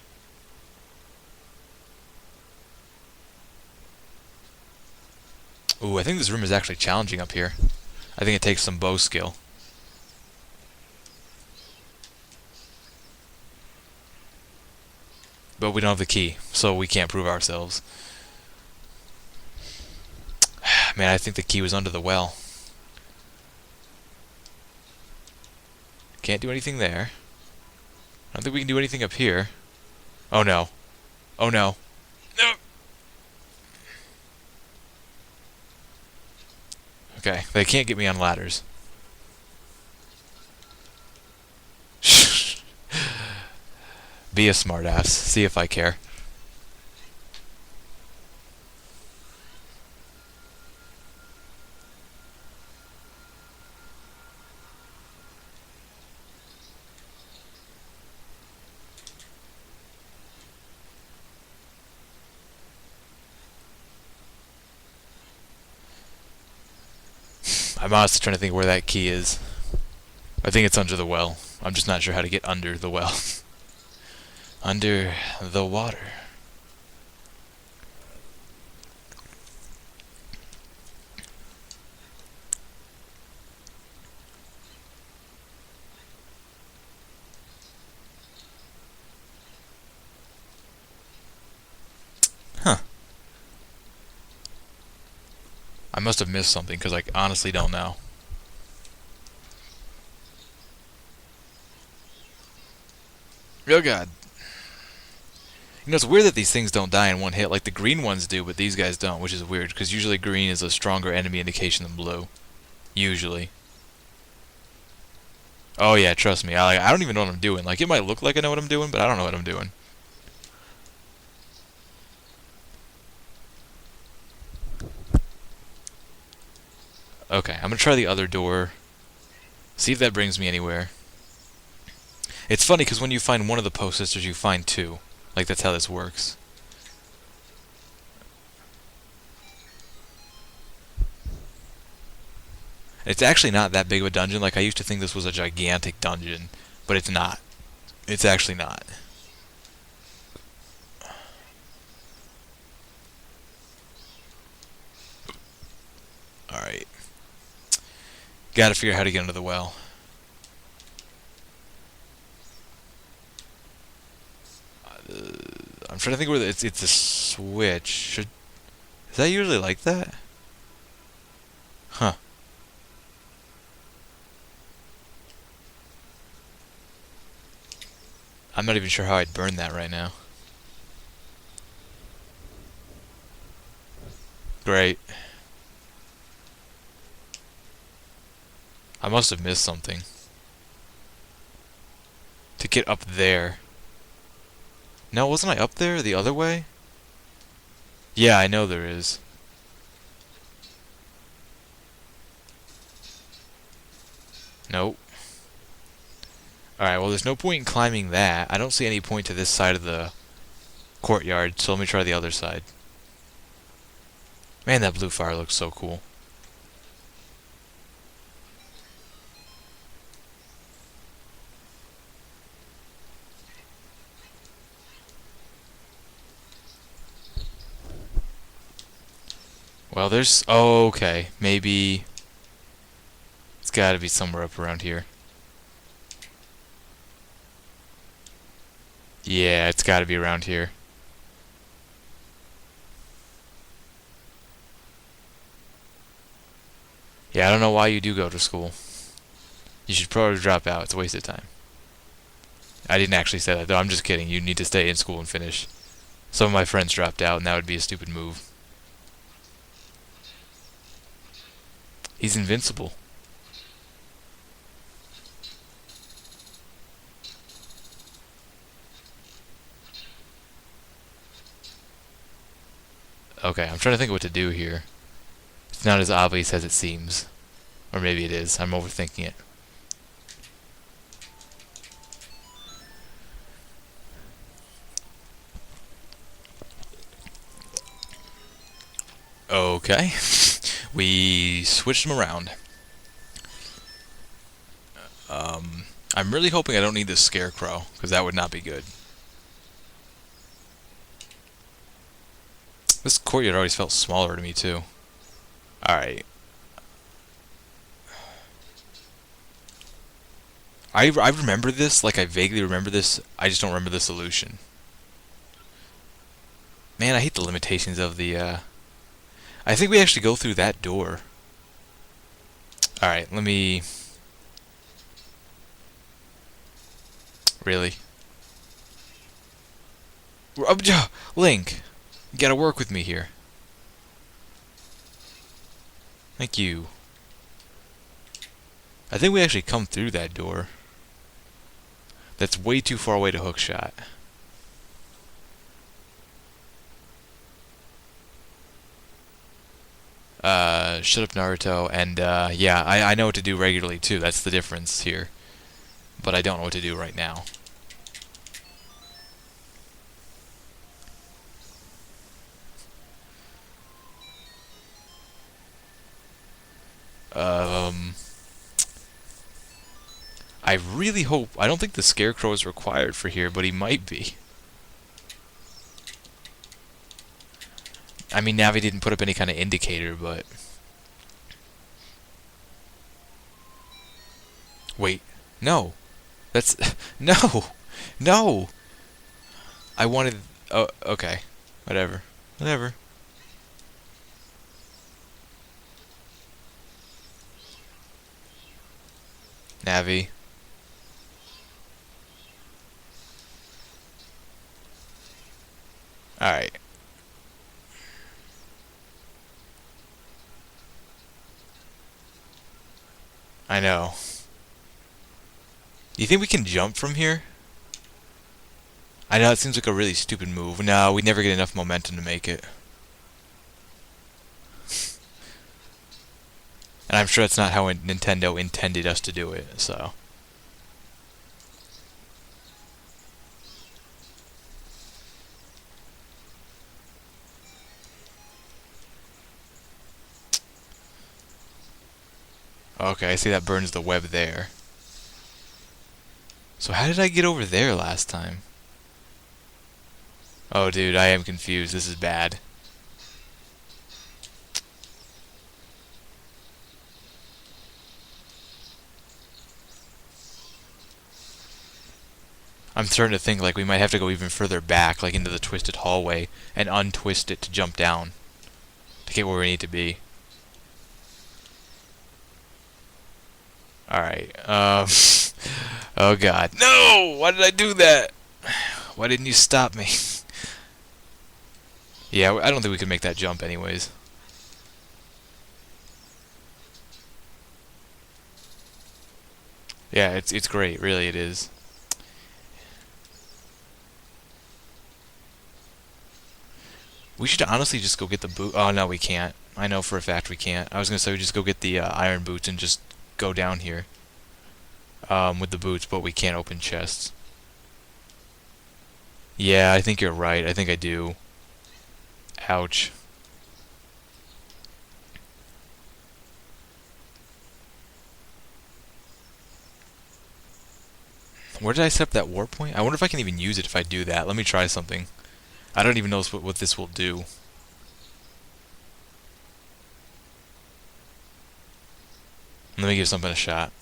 Ooh, I think this room is actually challenging up here. I think it takes some bow skill. But we don't have the key, so we can't prove ourselves. Man, I think the key was under the well. Can't do anything there. I don't think we can do anything up here. Oh no. Oh no. No! Okay, they can't get me on ladders. Be a smartass. See if I care. I'm honestly trying to think where that key is. I think it's under the well. I'm just not sure how to get under the well. Under the water. Huh. I must have missed something, because I honestly don't know. Oh god. You know, it's weird that these things don't die in one hit. Like, the green ones do, but these guys don't, which is weird, because usually green is a stronger enemy indication than blue. Usually. Oh yeah, trust me. I don't even know what I'm doing. Like, it might look like I know what I'm doing, but I don't know what I'm doing. Okay, I'm gonna try the other door. See if that brings me anywhere. It's funny, because when you find one of the post sisters, you find two. Like, that's how this works. It's actually not that big of a dungeon. Like, I used to think this was a gigantic dungeon, but it's not. It's actually not. Alright. Gotta figure out how to get under the well. I'm trying to think where it's a switch. Is that usually like that? Huh. I'm not even sure how I'd burn that right now. Great. I must have missed something. To get up there. No, wasn't I up there the other way? Yeah, I know there is. Nope. Alright, well there's no point in climbing that. I don't see any point to this side of the courtyard, so let me try the other side. Man, that blue fire looks so cool. Well, there's... Oh, okay. Maybe... It's gotta be somewhere up around here. Yeah, it's gotta be around here. Yeah, I don't know why you do go to school. You should probably drop out. It's a waste of time. I didn't actually say that, though. I'm just kidding. You need to stay in school and finish. Some of my friends dropped out, and that would be a stupid move. He's invincible. Okay, I'm trying to think of what to do here. It's not as obvious as it seems. Or maybe it is. I'm overthinking it. Okay. We switched them around. I'm really hoping I don't need this scarecrow, because that would not be good. This courtyard always felt smaller to me, too. Alright. I remember this, like I vaguely remember this, I just don't remember the solution. Man, I hate the limitations of the, I think we actually go through that door. Alright, let me... Really? Link! You gotta work with me here. Thank you. I think we actually come through that door. That's way too far away to hookshot. Shut up, Naruto, and, yeah, I know what to do regularly, too. That's the difference here. But I don't know what to do right now. I really hope... I don't think the Scarecrow is required for here, but he might be. I mean, Navi didn't put up any kind of indicator, but... Wait. No. That's... No! No! I wanted... Oh, okay. Whatever. Whatever. Navi. Alright. I know. Do you think we can jump from here? I know it seems like a really stupid move. No, we never get enough momentum to make it. And I'm sure that's not how Nintendo intended us to do it, so... Okay, I see that burns the web there. So how did I get over there last time? Oh, dude, I am confused. This is bad. I'm starting to think like we might have to go even further back, like into the twisted hallway, and untwist it to jump down. To get where we need to be. Alright, oh god. No! Why did I do that? Why didn't you stop me? Yeah, I don't think we could make that jump anyways. Yeah, it's great, really it is. We should honestly just go get the boot. Oh no, we can't. I know for a fact we can't. I was gonna say we just go get the iron boots and just go down here with the boots, but we can't open chests. Yeah, I think you're right. I think I do. Ouch. Where did I set up that warp point? I wonder if I can even use it if I do that. Let me try something. I don't even know what this will do. Let me give something a shot.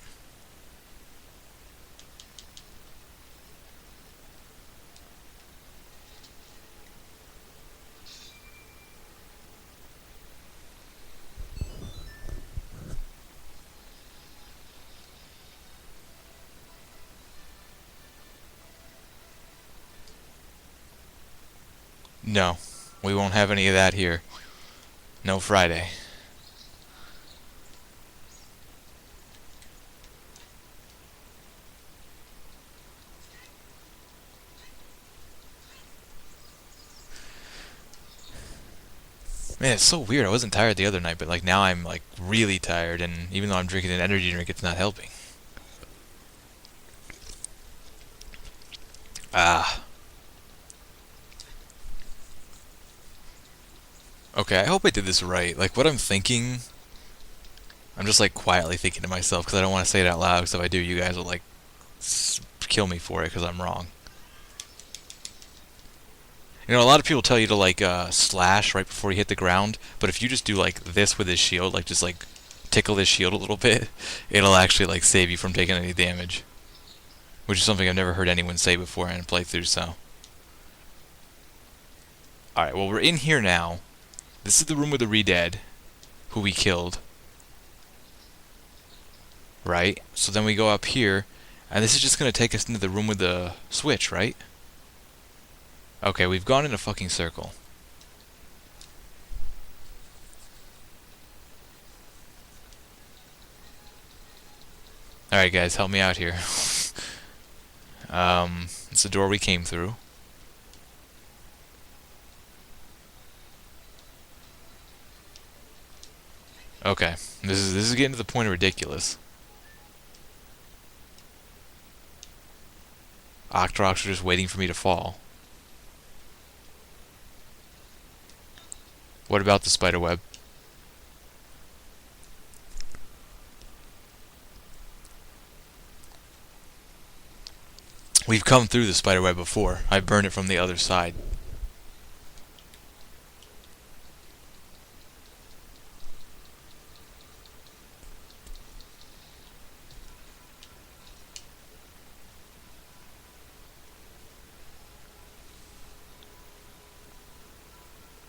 No, we won't have any of that here. No Friday. Man, it's so weird. I wasn't tired the other night, but like now I'm like really tired, and even though I'm drinking an energy drink, it's not helping. Ah. Okay, I hope I did this right. Like what I'm thinking, I'm just like quietly thinking to myself because I don't want to say it out loud. Because if I do, you guys will like kill me for it because I'm wrong. You know, a lot of people tell you to like slash right before you hit the ground, but if you just do like this with his shield, like just like tickle his shield a little bit, it'll actually like save you from taking any damage. Which is something I've never heard anyone say before in a playthrough, so. Alright, well we're in here now. This is the room with the re-dead, who we killed. Right? So then we go up here, and this is just gonna take us into the room with the switch, right? Okay, we've gone in a fucking circle. Alright guys, help me out here. It's the door we came through. Okay, this is getting to the point of ridiculous. Octrox are just waiting for me to fall. What about the spider web? We've come through the spider web before. I burned it from the other side.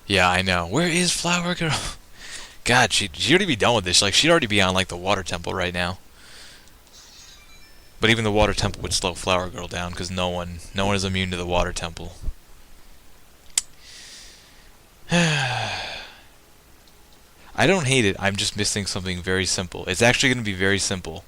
Yeah, I know. Where is Flower Girl? God, she'd already be done with this. Like, she'd already be on, like, the water temple right now. But even the water temple would slow Flower Girl down, because no one is immune to the water temple. I don't hate it, I'm just missing something very simple. It's actually going to be very simple.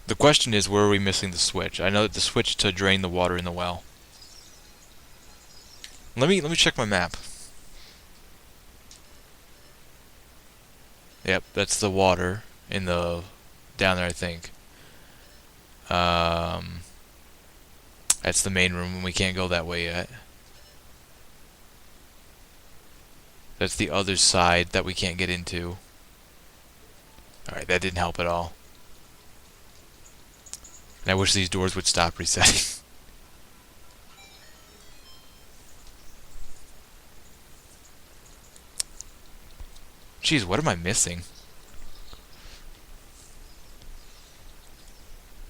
The question is, where are we missing the switch? I know that the switch to drain the water in the well. Let me check my map. Yep, that's the water in the down there, I think. That's the main room, and we can't go that way yet. That's the other side that we can't get into. Alright, that didn't help at all. And I wish these doors would stop resetting. Jeez, what am I missing?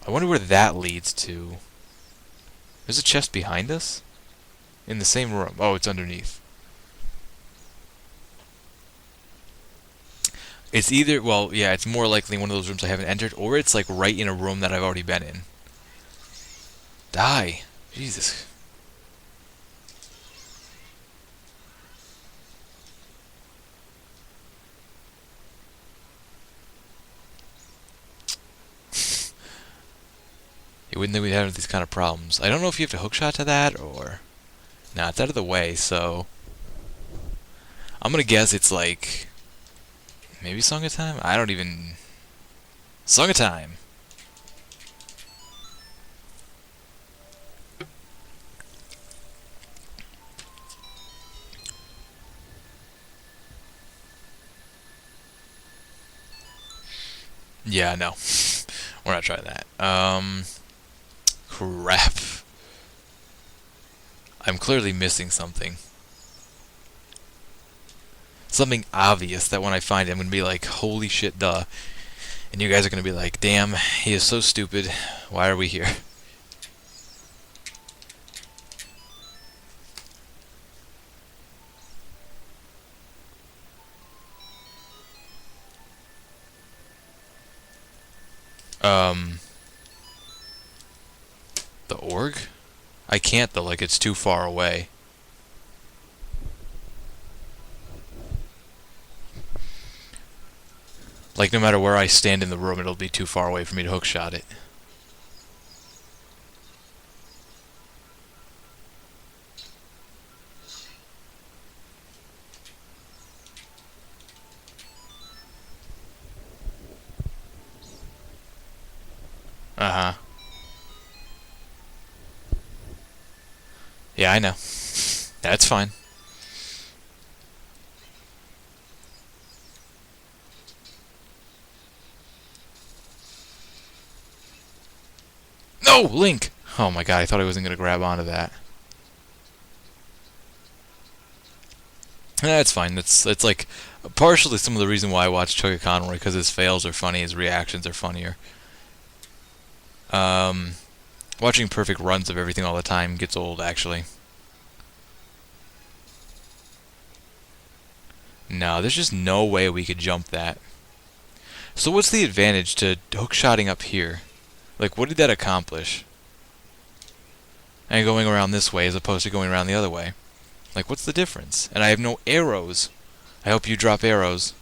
I wonder where that leads to. There's a chest behind us? In the same room. Oh, it's underneath. It's either, well, yeah, it's more likely one of those rooms I haven't entered, or it's like right in a room that I've already been in. Die. Jesus. You wouldn't think we'd have these kind of problems. I don't know if you have to hookshot to that, or... Nah, it's out of the way, so... I'm gonna guess it's like... Maybe Song of Time? I don't even... Song of Time! Yeah, no. We're not trying that. Crap. I'm clearly missing something. Something obvious that when I find it, I'm gonna be like, holy shit, duh. And you guys are gonna be like, damn, he is so stupid. Why are we here? Um, the org? I can't though, like it's too far away. Like no matter where I stand in the room, it'll be too far away for me to hookshot it. Uh-huh. Yeah, I know. That's fine. No, Link! Oh my god, I thought I wasn't gonna grab onto that. That's fine. That's like partially some of the reason why I watch Chugga Conroy, because his fails are funny, his reactions are funnier. Um, Watching perfect runs of everything all the time gets old, actually. No, there's just no way we could jump that. So what's the advantage to hookshotting up here? Like, what did that accomplish? And going around this way as opposed to going around the other way. Like, what's the difference? And I have no arrows. I hope you drop arrows.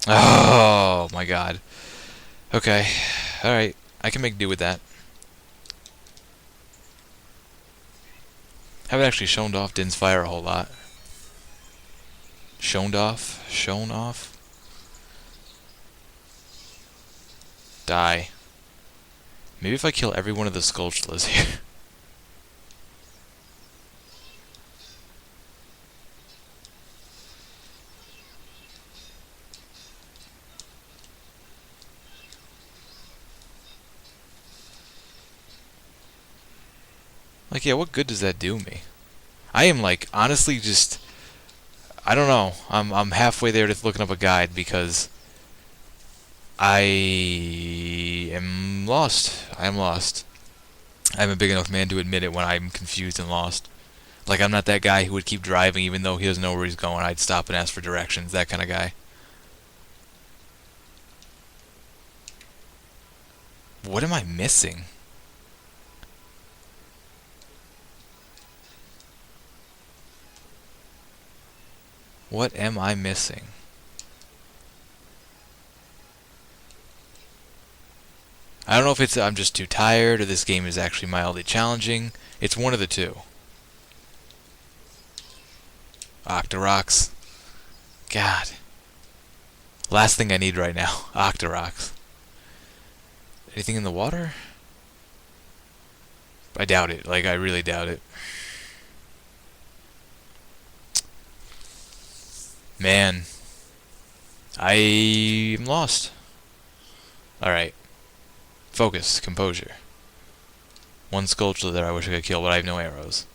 Oh, my god. Okay. Alright. I can make do with that. Haven't actually shown off Din's Fire a whole lot. Shown off? Shown off? Die. Maybe if I kill every one of the Skulltulas here. Like, yeah, what good does that do me? I am, like, honestly just... I don't know. I'm halfway there to looking up a guide because... I am lost. I am lost. I'm a big enough man to admit it when I'm confused and lost. Like, I'm not that guy who would keep driving even though he doesn't know where he's going. I'd stop and ask for directions. That kind of guy. What am I missing? What am I missing? I don't know if it's I'm just too tired or this game is actually mildly challenging. It's one of the two. Octoroks. God. Last thing I need right now. Octoroks. Anything in the water? I doubt it. Like, I really doubt it. Man. I am lost. Alright. Focus. Composure. One Skulltula there I wish I could kill, but I have no arrows.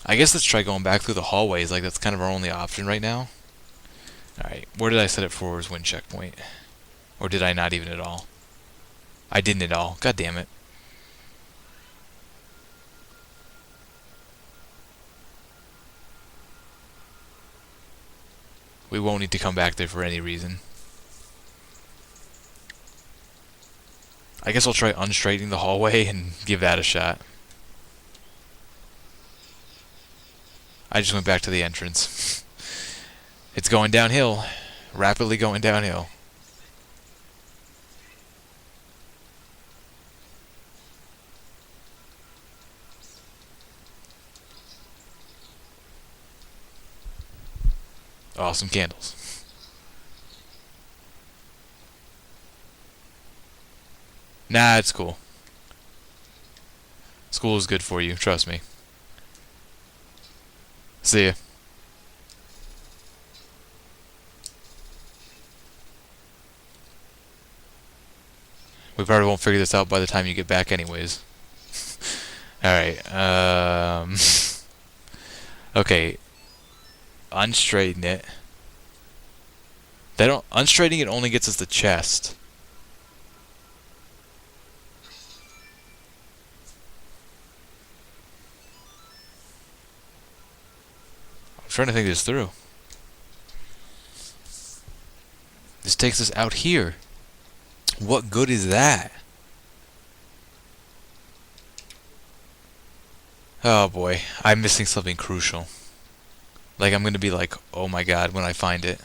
I guess let's try going back through the hallways. Like, that's kind of our only option right now. Alright. Where did I set it for as win checkpoint? Or did I not even at all? I didn't at all. God damn it. We won't need to come back there for any reason. I guess I'll try unstraightening the hallway and give that a shot. I just went back to the entrance. It's going downhill. Rapidly going downhill. Awesome candles. Nah, it's cool. School is good for you, trust me. See ya. We probably won't figure this out by the time you get back anyways. Alright, okay. Unstraighten it. They don't... Unstraightening it only gets us the chest. I'm trying to think this through. This takes us out here. What good is that? Oh boy, I'm missing something crucial. Like, I'm gonna be like, oh my god, when I find it.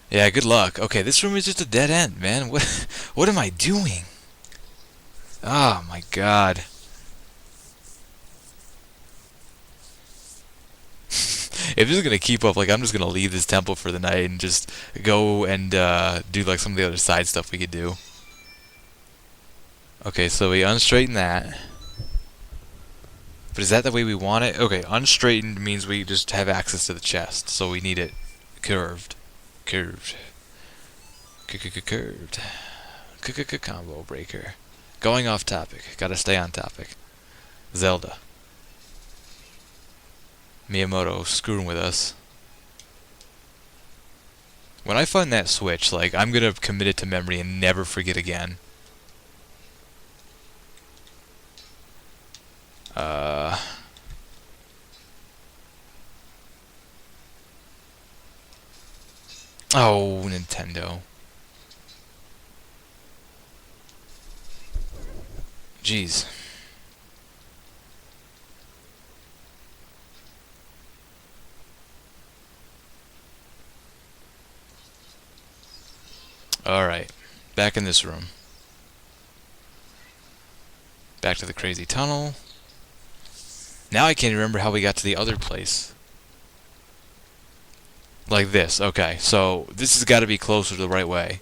Yeah, good luck. Okay, this room is just a dead end, man. What am I doing? Oh my god. If this is gonna keep up, like, I'm just gonna leave this temple for the night and just go and do like some of the other side stuff we could do. Okay, so we unstraighten that. But is that the way we want it? Okay, unstraightened means we just have access to the chest, so we need it curved. Curved. Curved. Combo breaker. Going off topic. Gotta stay on topic. Zelda. Miyamoto screwing with us. When I find that switch, like, I'm gonna commit it to memory and never forget again. Oh, Nintendo. Jeez. Alright. Back in this room. Back to the crazy tunnel. Now I can't remember how we got to the other place. Like this. Okay, so this has got to be closer to the right way.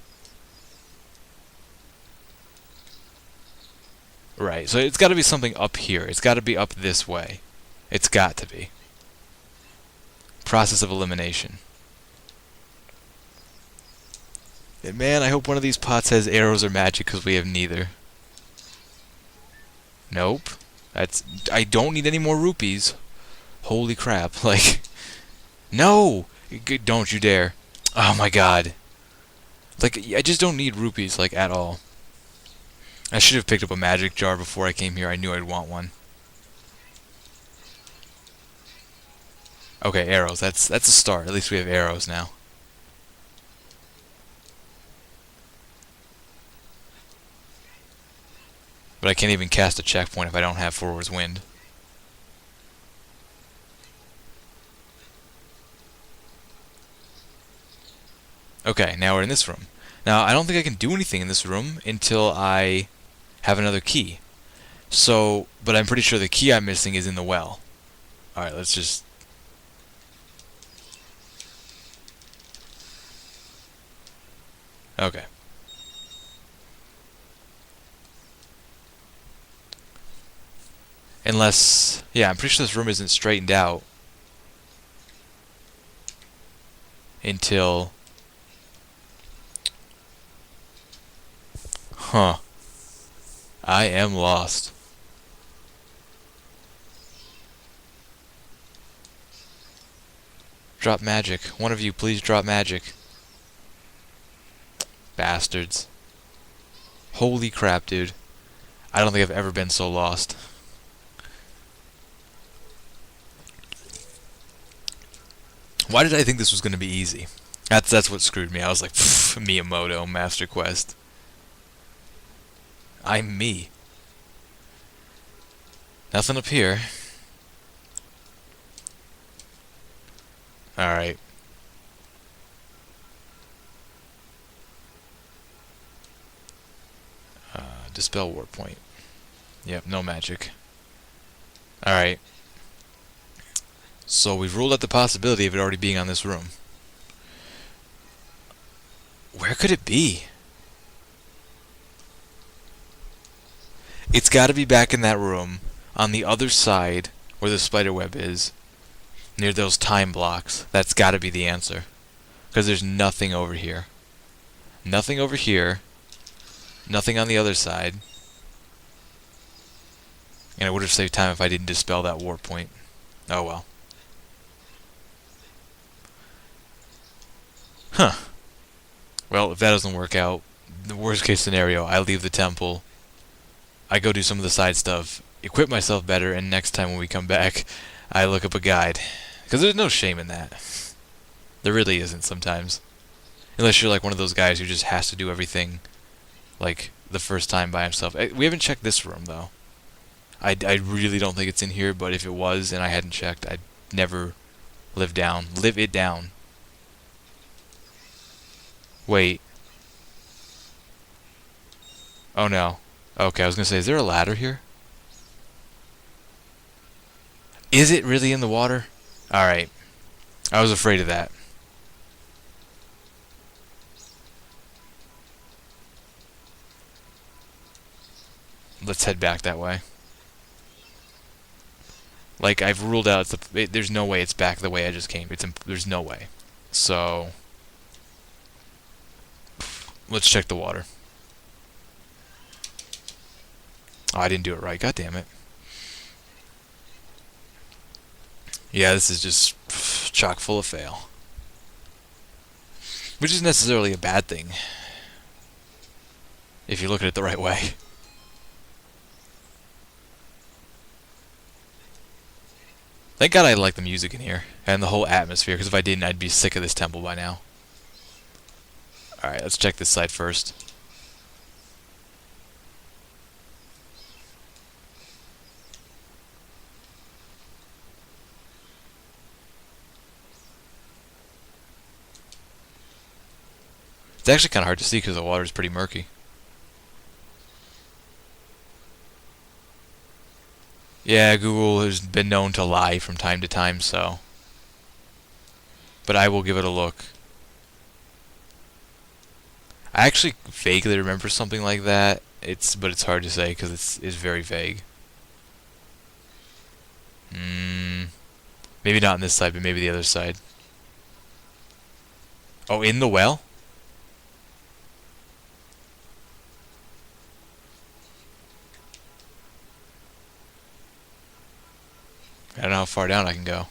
Right, so it's got to be something up here. It's got to be up this way. It's got to be. Process of elimination. And man, I hope one of these pots has arrows or magic, because we have neither. Nope. I don't need any more rupees. Holy crap. Like, no! Don't you dare. Oh my god. Like, I just don't need rupees, like, at all. I should have picked up a magic jar before I came here. I knew I'd want one. Okay, arrows. That's a start. At least we have arrows now. But I can't even cast a checkpoint if I don't have forwards wind. Okay, now we're in this room. Now, I don't think I can do anything in this room until I have another key. So, but I'm pretty sure the key I'm missing is in the well. Alright, let's just... Okay. Unless... Yeah, I'm pretty sure this room isn't straightened out until... Huh. I am lost. Drop magic. One of you, please drop magic. Bastards. Holy crap, dude. I don't think I've ever been so lost. Why did I think this was going to be easy? That's what screwed me. I was like, Miyamoto, Master Quest. I'm me. Nothing up here. Alright. Dispel warp point. Yep, no magic. Alright. So we've ruled out the possibility of it already being on this room. Where could it be? It's got to be back in that room, on the other side, where the spider web is, near those time blocks. That's got to be the answer. Because there's nothing over here. Nothing over here. Nothing on the other side. And it would have saved time if I didn't dispel that warp point. Oh well. Huh. Well, if that doesn't work out, the worst case scenario, I leave the temple, I go do some of the side stuff, equip myself better, and next time when we come back, I look up a guide. Because there's no shame in that. There really isn't sometimes. Unless you're like one of those guys who just has to do everything like the first time by himself. We haven't checked this room though. I really don't think it's in here, but if it was and I hadn't checked, I'd never live it down. Wait. Oh no. Okay, I was gonna say, is there a ladder here? Is it really in the water? Alright. I was afraid of that. Let's head back that way. Like, I've ruled out, there's no way it's back the way I just came. There's no way. So, let's check the water. Oh, I didn't do it right. God damn it. Yeah, this is just chock full of fail. Which isn't necessarily a bad thing, if you look at it the right way. Thank God I like the music in here, and the whole atmosphere, because if I didn't, I'd be sick of this temple by now. Alright, let's check this side first. It's actually kind of hard to see because the water is pretty murky. Yeah, Google has been known to lie from time to time, so. But I will give it a look. I actually vaguely remember something like that. But it's hard to say because it's very vague. Maybe not on this side, but maybe the other side. Oh, in the well? I don't know how far down I can go.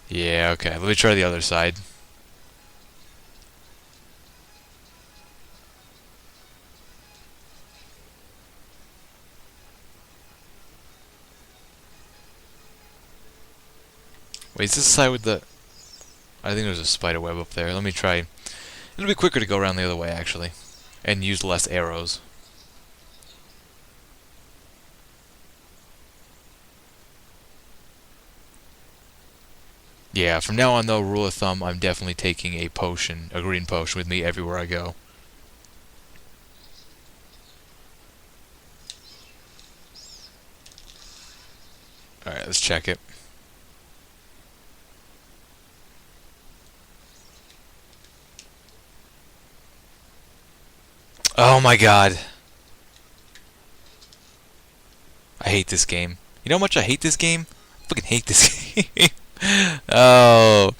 Yeah, okay. Let me try the other side. Wait, is this the side with the... I think there's a spider web up there. Let me try. It'll be quicker to go around the other way, actually. And use less arrows. Yeah, from now on though, rule of thumb, I'm definitely taking a potion, a green potion with me everywhere I go. Alright, let's check it. Oh my god. I hate this game. You know how much I hate this game? I fucking hate this game. Oh,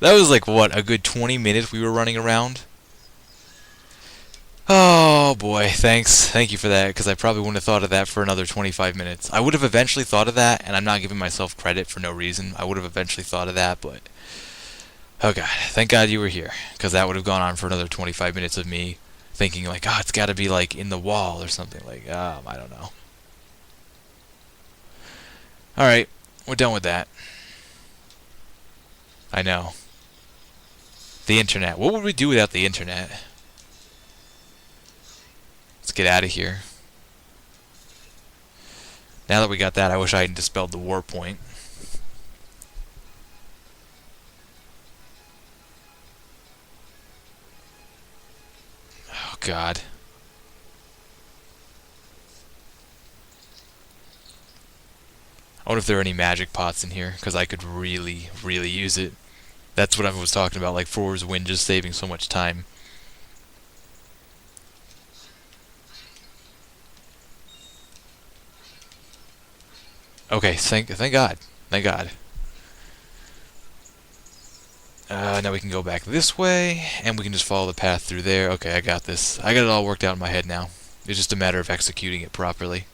that was like, what, a good 20 minutes we were running around? Oh boy, thanks. Thank you for that, because I probably wouldn't have thought of that for another 25 minutes. I would have eventually thought of that, and I'm not giving myself credit for no reason. I would have eventually thought of that, but... Oh god, thank god you were here, because that would have gone on for another 25 minutes of me thinking like, oh, it's gotta be like in the wall or something, like, I don't know. Alright, we're done with that. I know. The internet. What would we do without the internet? Let's get out of here. Now that we got that, I wish I hadn't dispelled the war point. Oh, God. I wonder if there are any magic pots in here, because I could really, really use it. That's what I was talking about, like Four's Wind just saving so much time. Okay, thank God. Thank God. Now we can go back this way, and we can just follow the path through there. Okay, I got this. I got it all worked out in my head now. It's just a matter of executing it properly.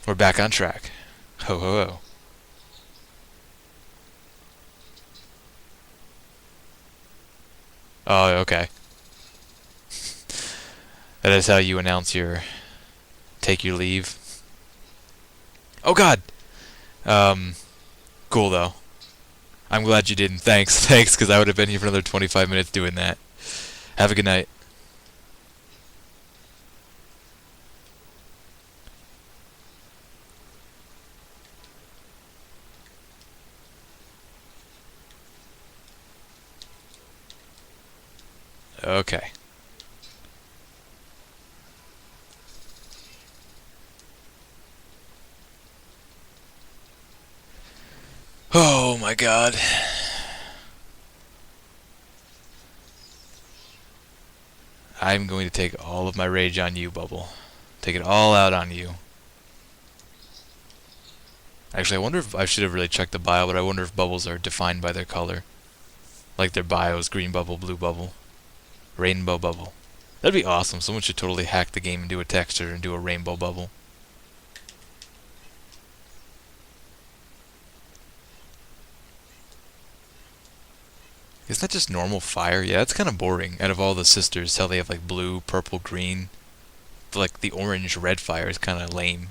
We're back on track. Ho ho ho. Oh, okay. That is how you announce your... take your leave. Oh God. Um, cool though. I'm glad you didn't. Thanks, thanks, because I would have been here for another 25 minutes doing that. Have a good night. Okay. Oh my God. I'm going to take all of my rage on you, Bubble. Take it all out on you. Actually, I wonder if I should have really checked the bio, but I wonder if bubbles are defined by their color. Like their bio is green bubble, blue bubble, rainbow bubble. That'd be awesome. Someone should totally hack the game and do a texture and do a rainbow bubble. Isn't that just normal fire? Yeah, that's kind of boring. Out of all the sisters, how they have like blue, purple, green. But like the orange, red fire is kind of lame.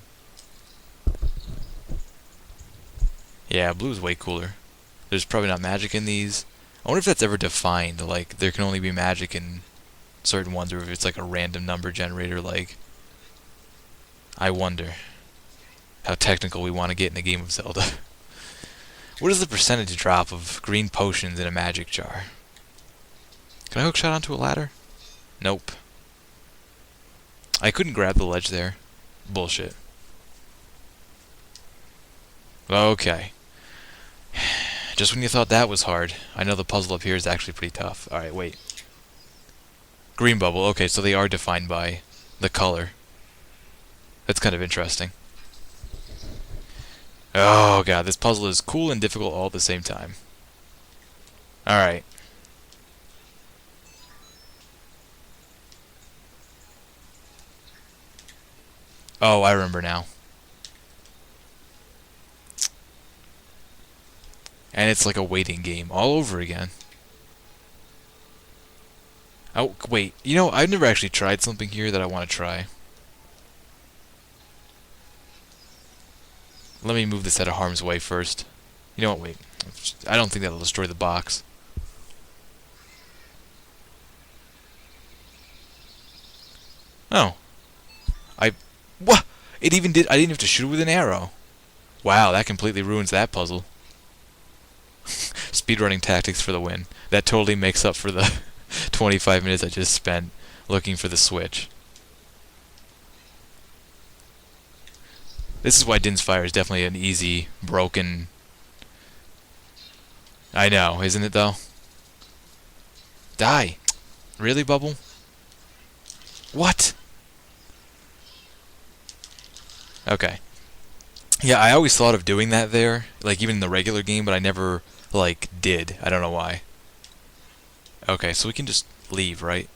Yeah, blue is way cooler. There's probably not magic in these. I wonder if that's ever defined. Like there can only be magic in certain ones, or if it's like a random number generator. Like I wonder how technical we want to get in a game of Zelda. What is the percentage drop of green potions in a magic jar? Can I hookshot onto a ladder? Nope. I couldn't grab the ledge there. Bullshit. Okay. Just when you thought that was hard, I know the puzzle up here is actually pretty tough. Alright, wait. Green bubble. Okay, so they are defined by the color. That's kind of interesting. Oh god, this puzzle is cool and difficult all at the same time. Alright. Oh, I remember now. And it's like a waiting game all over again. Oh, wait. You know, I've never actually tried something here that I want to try. Let me move this out of harm's way first. You know what, wait. I don't think that'll destroy the box. Oh. What? It even did. I didn't have to shoot it with an arrow. Wow, that completely ruins that puzzle. Speedrunning tactics for the win. That totally makes up for the 25 minutes I just spent looking for the switch. This is why Din's Fire is definitely an easy, broken... I know, isn't it though? Die! Really, Bubble? What? Okay. Yeah, I always thought of doing that there, like even in the regular game, but I never, like, did. I don't know why. Okay, so we can just leave, right?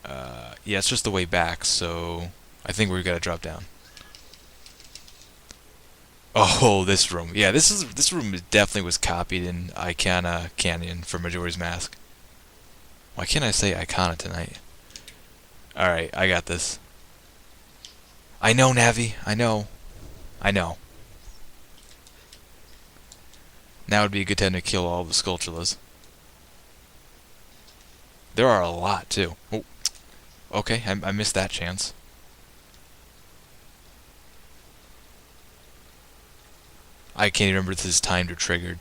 Yeah, it's just the way back, so I think we've got to drop down. Oh, this room. Yeah, this room definitely was copied in Icana Canyon for Majora's Mask. Why can't I say Icana tonight? Alright, I got this. I know, Navi. I know. I know. Now would be a good time to kill all the Skulltulas. There are a lot, too. Oh, okay, I missed that chance. I can't even remember if this is timed or triggered.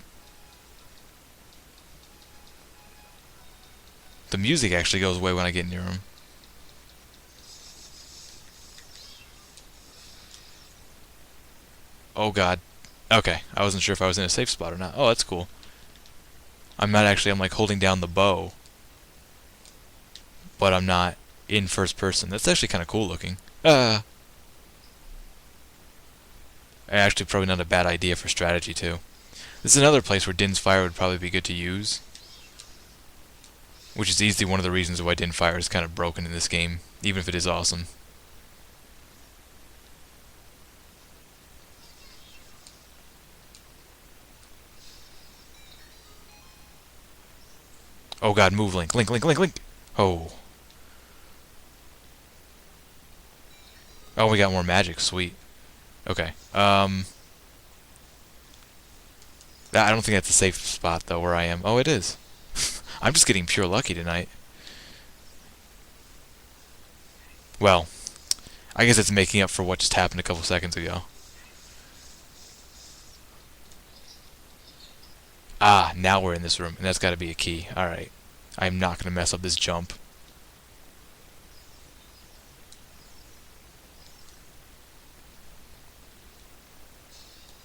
The music actually goes away when I get near him. Oh god. Okay, I wasn't sure if I was in a safe spot or not. Oh, that's cool. I'm not actually, I'm like holding down the bow. But I'm not in first person. That's actually kind of cool looking. Actually, probably not a bad idea for strategy, too. This is another place where Din's Fire would probably be good to use. Which is easily one of the reasons why Din Fire is kind of broken in this game, even if it is awesome. Oh god, move, Link. Link, Link, Link, Link! Oh. Oh, we got more magic. Sweet. Okay. I don't think that's a safe spot though where I am. Oh, it is. I'm just getting pure lucky tonight. Well, I guess it's making up for what just happened a couple seconds ago. Ah, now we're in this room, and that's got to be a key. Alright. I'm not going to mess up this jump.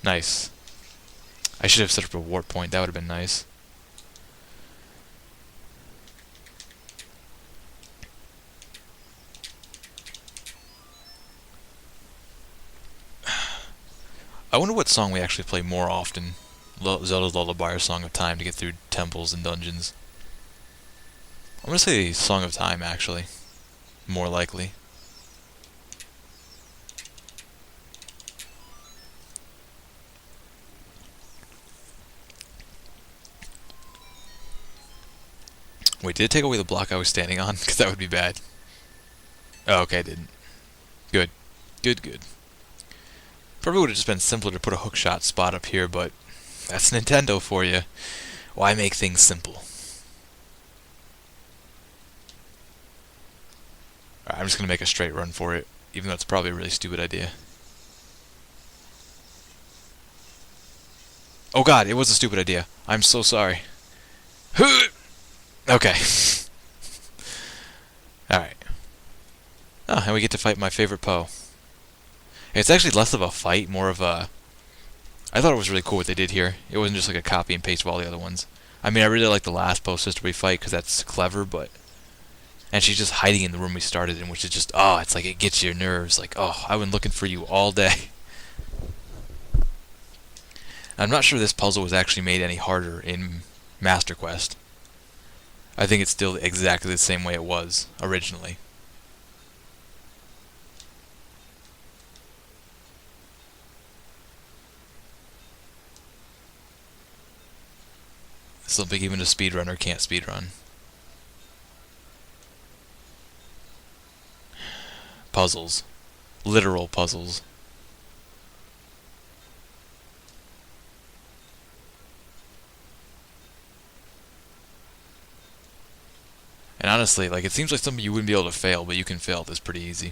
Nice. I should have set up a warp point. That would have been nice. I wonder what song we actually play more often. Zelda's Lullaby or Song of Time to get through temples and dungeons. I'm going to say Song of Time, actually. More likely. Wait, did it take away the block I was standing on? Because that would be bad. Oh, okay, it didn't. Good. Good, good. Probably would have just been simpler to put a hookshot spot up here, but that's Nintendo for you. Why make things simple? Alright, I'm just going to make a straight run for it, even though it's probably a really stupid idea. Oh god, it was a stupid idea. I'm so sorry. Okay. Alright. Oh, and we get to fight my favorite Poe. It's actually less of a fight, more of a... I thought it was really cool what they did here. It wasn't just like a copy and paste of all the other ones. I mean, I really like the last Poe sister we fight because that's clever, but... And she's just hiding in the room we started in, which is just... Oh, it's like it gets your nerves. Like, oh, I've been looking for you all day. I'm not sure this puzzle was actually made any harder in Master Quest. I think it's still exactly the same way it was originally. Something even a speedrunner can't speedrun. Puzzles. Literal puzzles. And honestly, like, it seems like something you wouldn't be able to fail, but you can fail this pretty easy.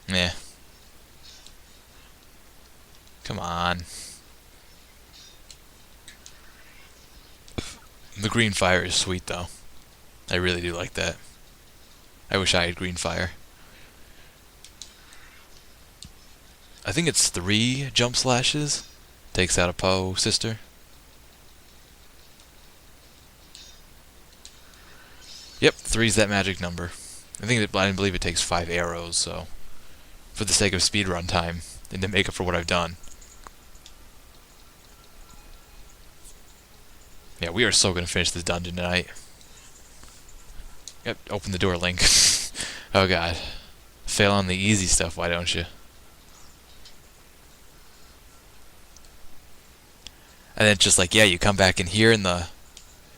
Yeah. Come on. The green fire is sweet, though. I really do like that. I wish I had green fire. I think it's 3 jump slashes. Takes out a Poe sister. Yep, 3's that magic number. I believe it takes 5 arrows, so... For the sake of speedrun time, and to make up for what I've done. Yeah, we are so gonna finish this dungeon tonight. Yep, open the door, Link. Oh god. Fail on the easy stuff, why don't you? And then it's just like, yeah, you come back in here and the...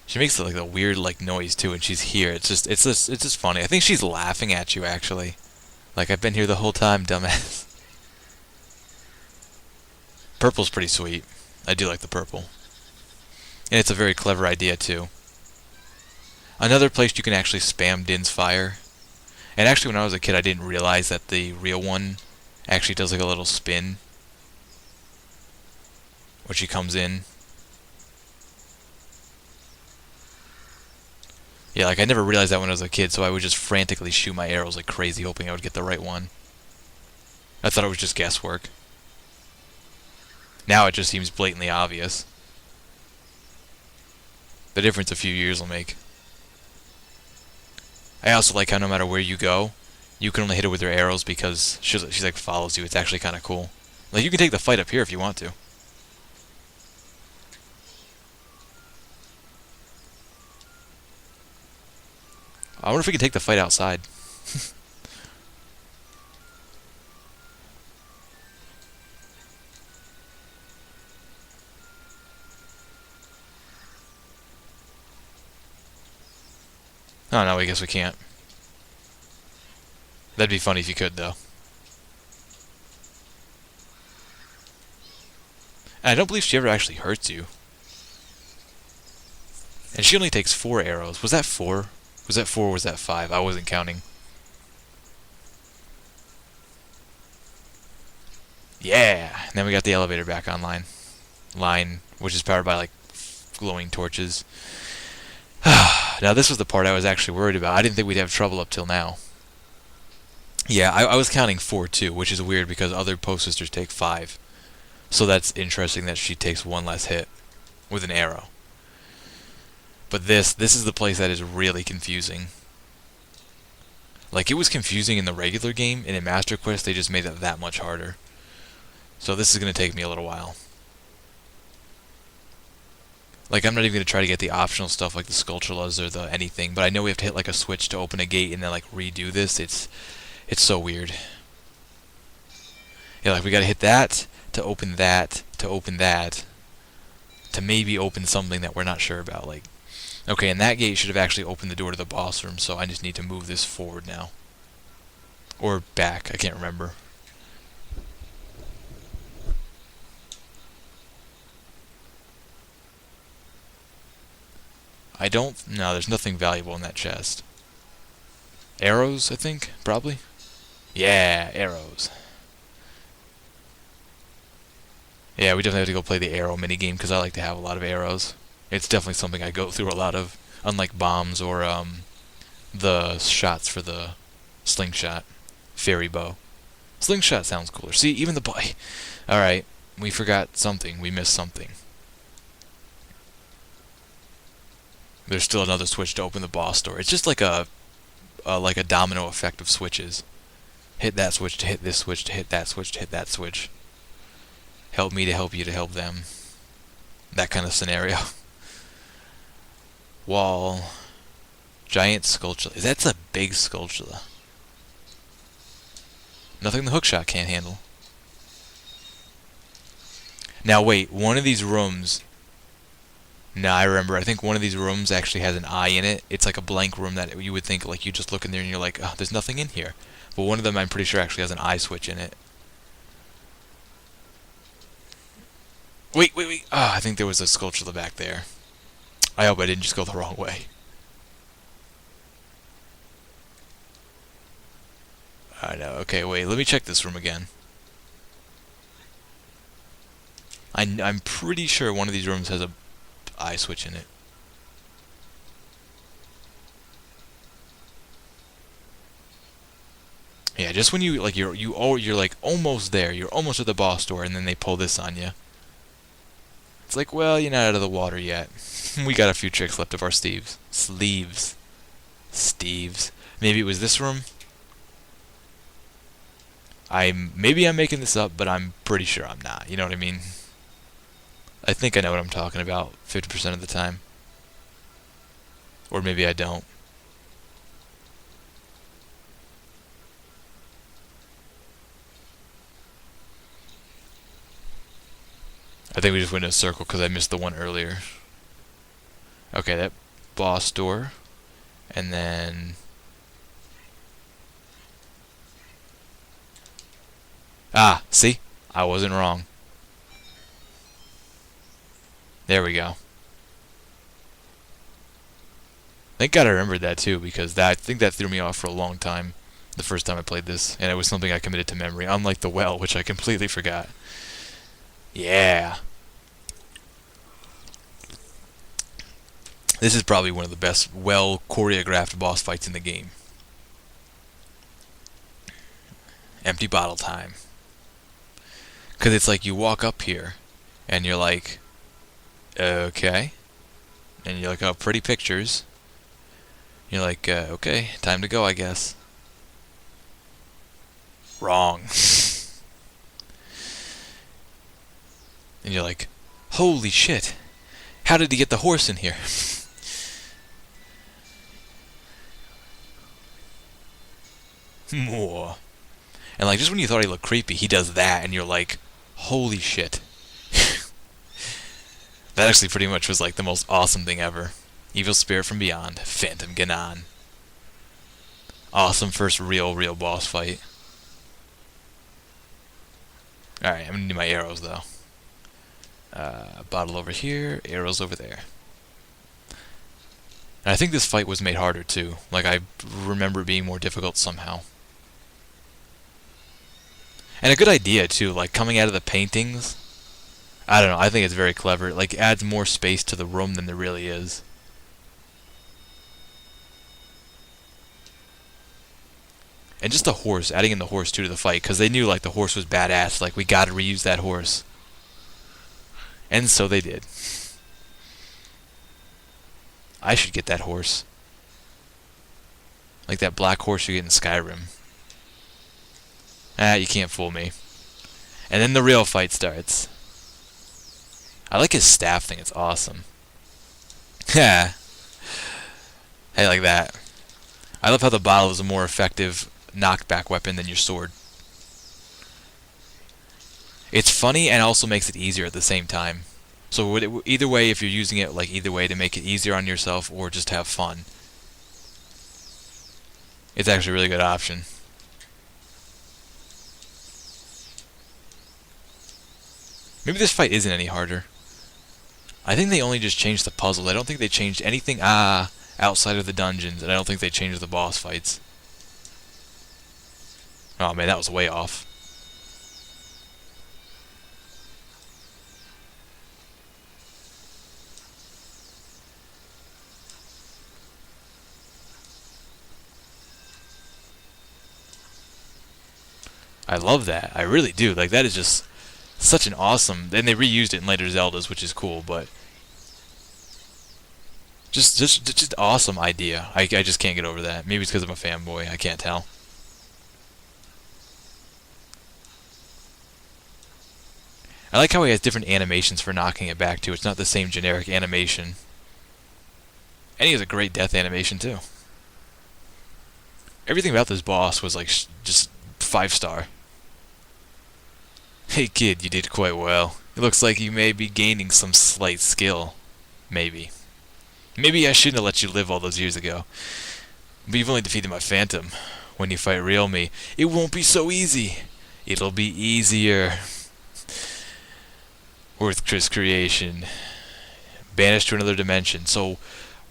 She makes like a weird like noise too, and she's here. It's just funny. I think she's laughing at you actually. Like, I've been here the whole time, dumbass. Purple's pretty sweet. I do like the purple. And it's a very clever idea too. Another place you can actually spam Din's fire. And actually when I was a kid I didn't realize that the real one actually does like a little spin when she comes in. Yeah, like I never realized that when I was a kid, so I would just frantically shoot my arrows like crazy, hoping I would get the right one. I thought it was just guesswork. Now it just seems blatantly obvious. The difference a few years will make. I also like how no matter where you go, you can only hit her with her arrows because she's like follows you. It's actually kind of cool. Like, you can take the fight up here if you want to. I wonder if we can take the fight outside. Oh no, I guess we can't. That'd be funny if you could, though. And I don't believe she ever actually hurts you. And she only takes 4 arrows. Was that 4? Was that 4 or was that 5? I wasn't counting. Yeah! And then we got the elevator back online. Which is powered by, like, glowing torches. Now, this was the part I was actually worried about. I didn't think we'd have trouble up till now. Yeah, I was counting 4 too, which is weird because other Post Sisters take 5. So that's interesting that she takes 1 less hit with an arrow. But this is the place that is really confusing. Like, it was confusing in the regular game, and in Master Quest they just made it that much harder. So this is going to take me a little while. Like, I'm not even going to try to get the optional stuff like the Skulltulas or the anything, but I know we have to hit like a switch to open a gate and then like redo this. It's so weird. Yeah, like we got to hit that to open that to open that to maybe open something that we're not sure about. Like, okay, and that gate should have actually opened the door to the boss room, so I just need to move this forward now. Or back, I can't remember. No, there's nothing valuable in that chest. Arrows, I think, probably. Yeah, arrows. Yeah, we definitely have to go play the arrow minigame because I like to have a lot of arrows. It's definitely something I go through a lot of, unlike bombs or the shots for the slingshot, fairy bow. Slingshot sounds cooler. See, even the boy. All right, we forgot something. We missed something. There's still another switch to open the boss door. It's just like a domino effect of switches. Hit that switch to hit this switch to hit that switch to hit that switch. Help me to help you to help them. That kind of scenario. Wall. Giant Skulltula. That's a big Skulltula. Nothing the hookshot can't handle. Now wait, one of these rooms... Nah, I remember. I think one of these rooms actually has an eye in it. It's like a blank room that you would think, like, you just look in there and you're like, oh, there's nothing in here. But one of them, I'm pretty sure, actually has an eye switch in it. Wait. Ah, I think there was a Skulltula back there. I hope I didn't just go the wrong way. I know. Okay, wait. Let me check this room again. I'm pretty sure one of these rooms has a eye switch in it. Yeah, just when you like you're like almost there. You're almost at the boss door, and then they pull this on you. It's like, well, you're not out of the water yet. We got a few tricks left of our sleeves. Maybe it was this room. Maybe I'm making this up, but I'm pretty sure I'm not. You know what I mean? I think I know what I'm talking about 50% of the time. Or maybe I don't. I think we just went in a circle because I missed the one earlier. Okay, that boss door. And then... Ah, see? I wasn't wrong. There we go. Thank God I remembered that too, because I think that threw me off for a long time the first time I played this, and it was something I committed to memory, unlike the well, which I completely forgot. Yeah. This is probably one of the best, well-choreographed boss fights in the game. Empty bottle time. Because it's like you walk up here, and you're like, okay. And you're like, oh, pretty pictures. You're like, okay, time to go, I guess. Wrong. And you're like, holy shit. How did he get the horse in here? More. And like, just when you thought he looked creepy, he does that, and you're like, holy shit. That actually pretty much was like the most awesome thing ever. Evil Spirit from Beyond, Phantom Ganon. Awesome first real boss fight. Alright, I'm gonna need my arrows though. Bottle over here, arrows over there. And I think this fight was made harder too. Like, I remember it being more difficult somehow. And a good idea too, like coming out of the paintings. I don't know, I think it's very clever. It like adds more space to the room than there really is. And just the horse, adding in the horse too to the fight, because they knew like the horse was badass, like we gotta reuse that horse. And so they did. I should get that horse. Like that black horse you get in Skyrim. Ah, you can't fool me. And then the real fight starts. I like his staff thing, it's awesome. Yeah. Hey, like that. I love how the bottle is a more effective knockback weapon than your sword. It's funny and also makes it easier at the same time. So either way, if you're using it like either way to make it easier on yourself or just have fun, it's actually a really good option. Maybe this fight isn't any harder. I think they only just changed the puzzles. I don't think they changed anything outside of the dungeons, and I don't think they changed the boss fights. Oh man, that was way off. I love that. I really do. Like, that is just such an awesome... And they reused it in later Zeldas, which is cool, but... Just awesome idea. I just can't get over that. Maybe it's because I'm a fanboy. I can't tell. I like how he has different animations for knocking it back, too. It's not the same generic animation. And he has a great death animation, too. Everything about this boss was, like, just 5-star. Hey kid, you did quite well. It looks like you may be gaining some slight skill. Maybe. Maybe I shouldn't have let you live all those years ago. But you've only defeated my phantom. When you fight real me, it won't be so easy. It'll be easier. Worth Chris creation. Banished to another dimension. So,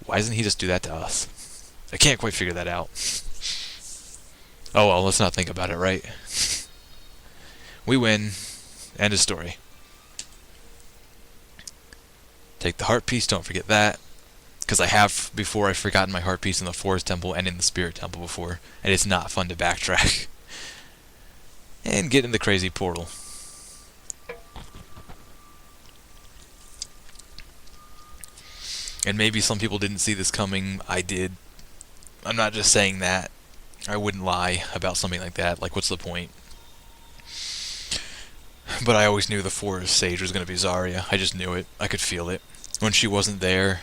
why doesn't he just do that to us? I can't quite figure that out. Oh well, let's not think about it, right? We win. End of story. Take the heart piece, don't forget that. Because I have before, I've forgotten my heart piece in the Forest Temple and in the Spirit Temple before. And it's not fun to backtrack. And get in the crazy portal. And maybe some people didn't see this coming. I did. I'm not just saying that. I wouldn't lie about something like that. Like, what's the point? But I always knew the Forest Sage was going to be Zarya. I just knew it. I could feel it. When she wasn't there.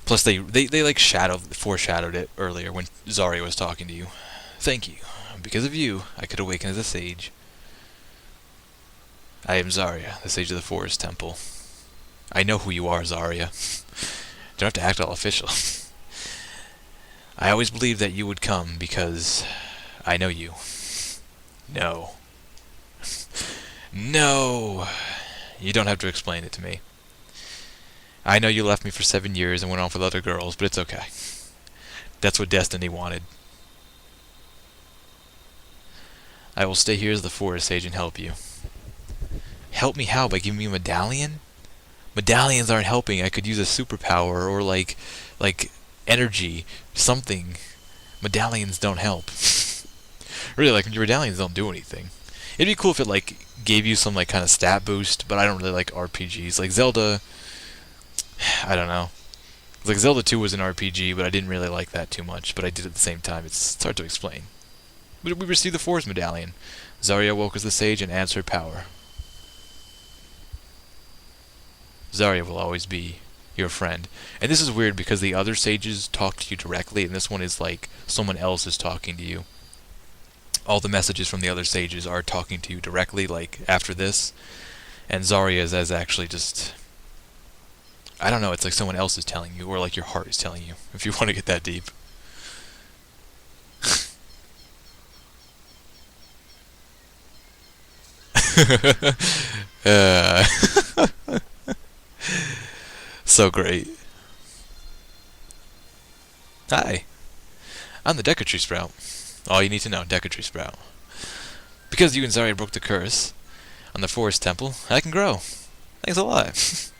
Plus, they like foreshadowed it earlier when Zarya was talking to you. Thank you. Because of you, I could awaken as a sage. I am Zarya, the Sage of the Forest Temple. I know who you are, Zarya. Don't have to act all official. I always believed that you would come because I know you. No. No! You don't have to explain it to me. I know you left me for 7 years and went off with other girls, but it's okay. That's what Destiny wanted. I will stay here as the Forest Sage and help you. Help me how? By giving me a medallion? Medallions aren't helping. I could use a superpower or like energy, something. Medallions don't help. Really, like, your medallions don't do anything. It'd be cool if it like gave you some like kind of stat boost, but I don't really like RPGs. Like Zelda, I don't know. Like Zelda 2 was an RPG, but I didn't really like that too much. But I did at the same time. It's hard to explain. But we received the Forest Medallion. Zarya woke as the Sage and adds her power. Zarya will always be your friend. And this is weird because the other sages talk to you directly, and this one is like someone else is talking to you. All the messages from the other sages are talking to you directly, like after this. And Zarya is actually just I don't know. It's like someone else is telling you, or like your heart is telling you. If you want to get that deep. uh, so great. Hi, I'm the Decatry Sprout. All you need to know, Decatry Sprout. Because you and Zarya broke the curse on the Forest Temple, I can grow. Thanks a lot.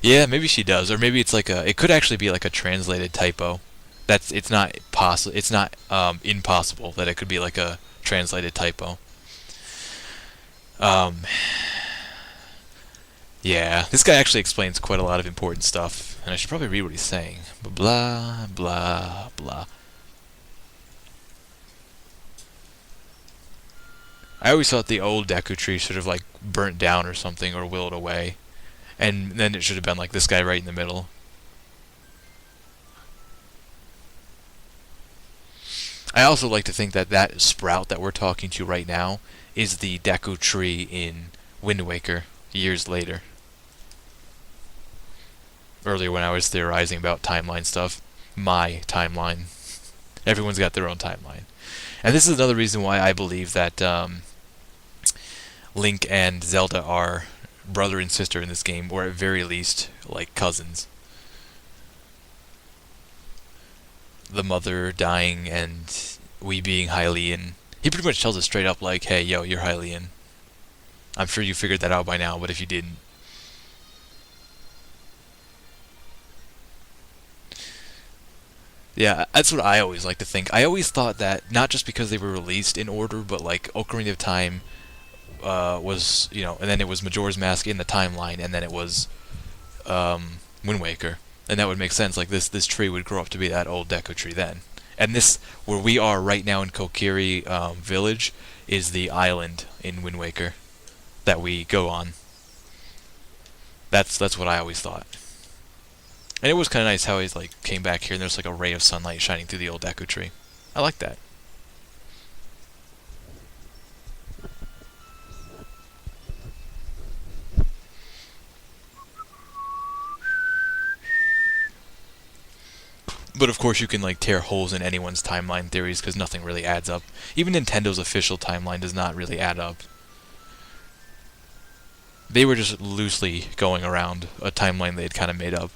Yeah, maybe she does, or maybe it's like a. It could actually be like a translated typo. That's it's not possible. It's not impossible that it could be like a translated typo. Um, yeah, this guy actually explains quite a lot of important stuff, and I should probably read what he's saying. But blah blah blah. I always thought the old Deku tree should have like burnt down or something, or willed away, and then it should have been like this guy right in the middle. I also like to think that that sprout that we're talking to right now is the Deku tree in Wind Waker years later. Earlier when I was theorizing about timeline stuff, my timeline. Everyone's got their own timeline. And this is another reason why I believe that Link and Zelda are brother and sister in this game, or at very least, like cousins. The mother dying and we being Hylian. He pretty much tells us straight up, like, hey, yo, you're Hylian. I'm sure you figured that out by now, but if you didn't. Yeah, that's what I always like to think. I always thought that, not just because they were released in order, but like Ocarina of Time was, and then it was Majora's Mask in the timeline, and then it was Wind Waker. And that would make sense. Like this tree would grow up to be that old Deku tree then. And this, where we are right now in Kokiri Village, is the island in Wind Waker that we go on. That's what I always thought. And it was kind of nice how he like came back here and there's like a ray of sunlight shining through the old Deku tree. I like that. But of course you can like tear holes in anyone's timeline theories because nothing really adds up. Even Nintendo's official timeline does not really add up. They were just loosely going around a timeline they had kind of made up.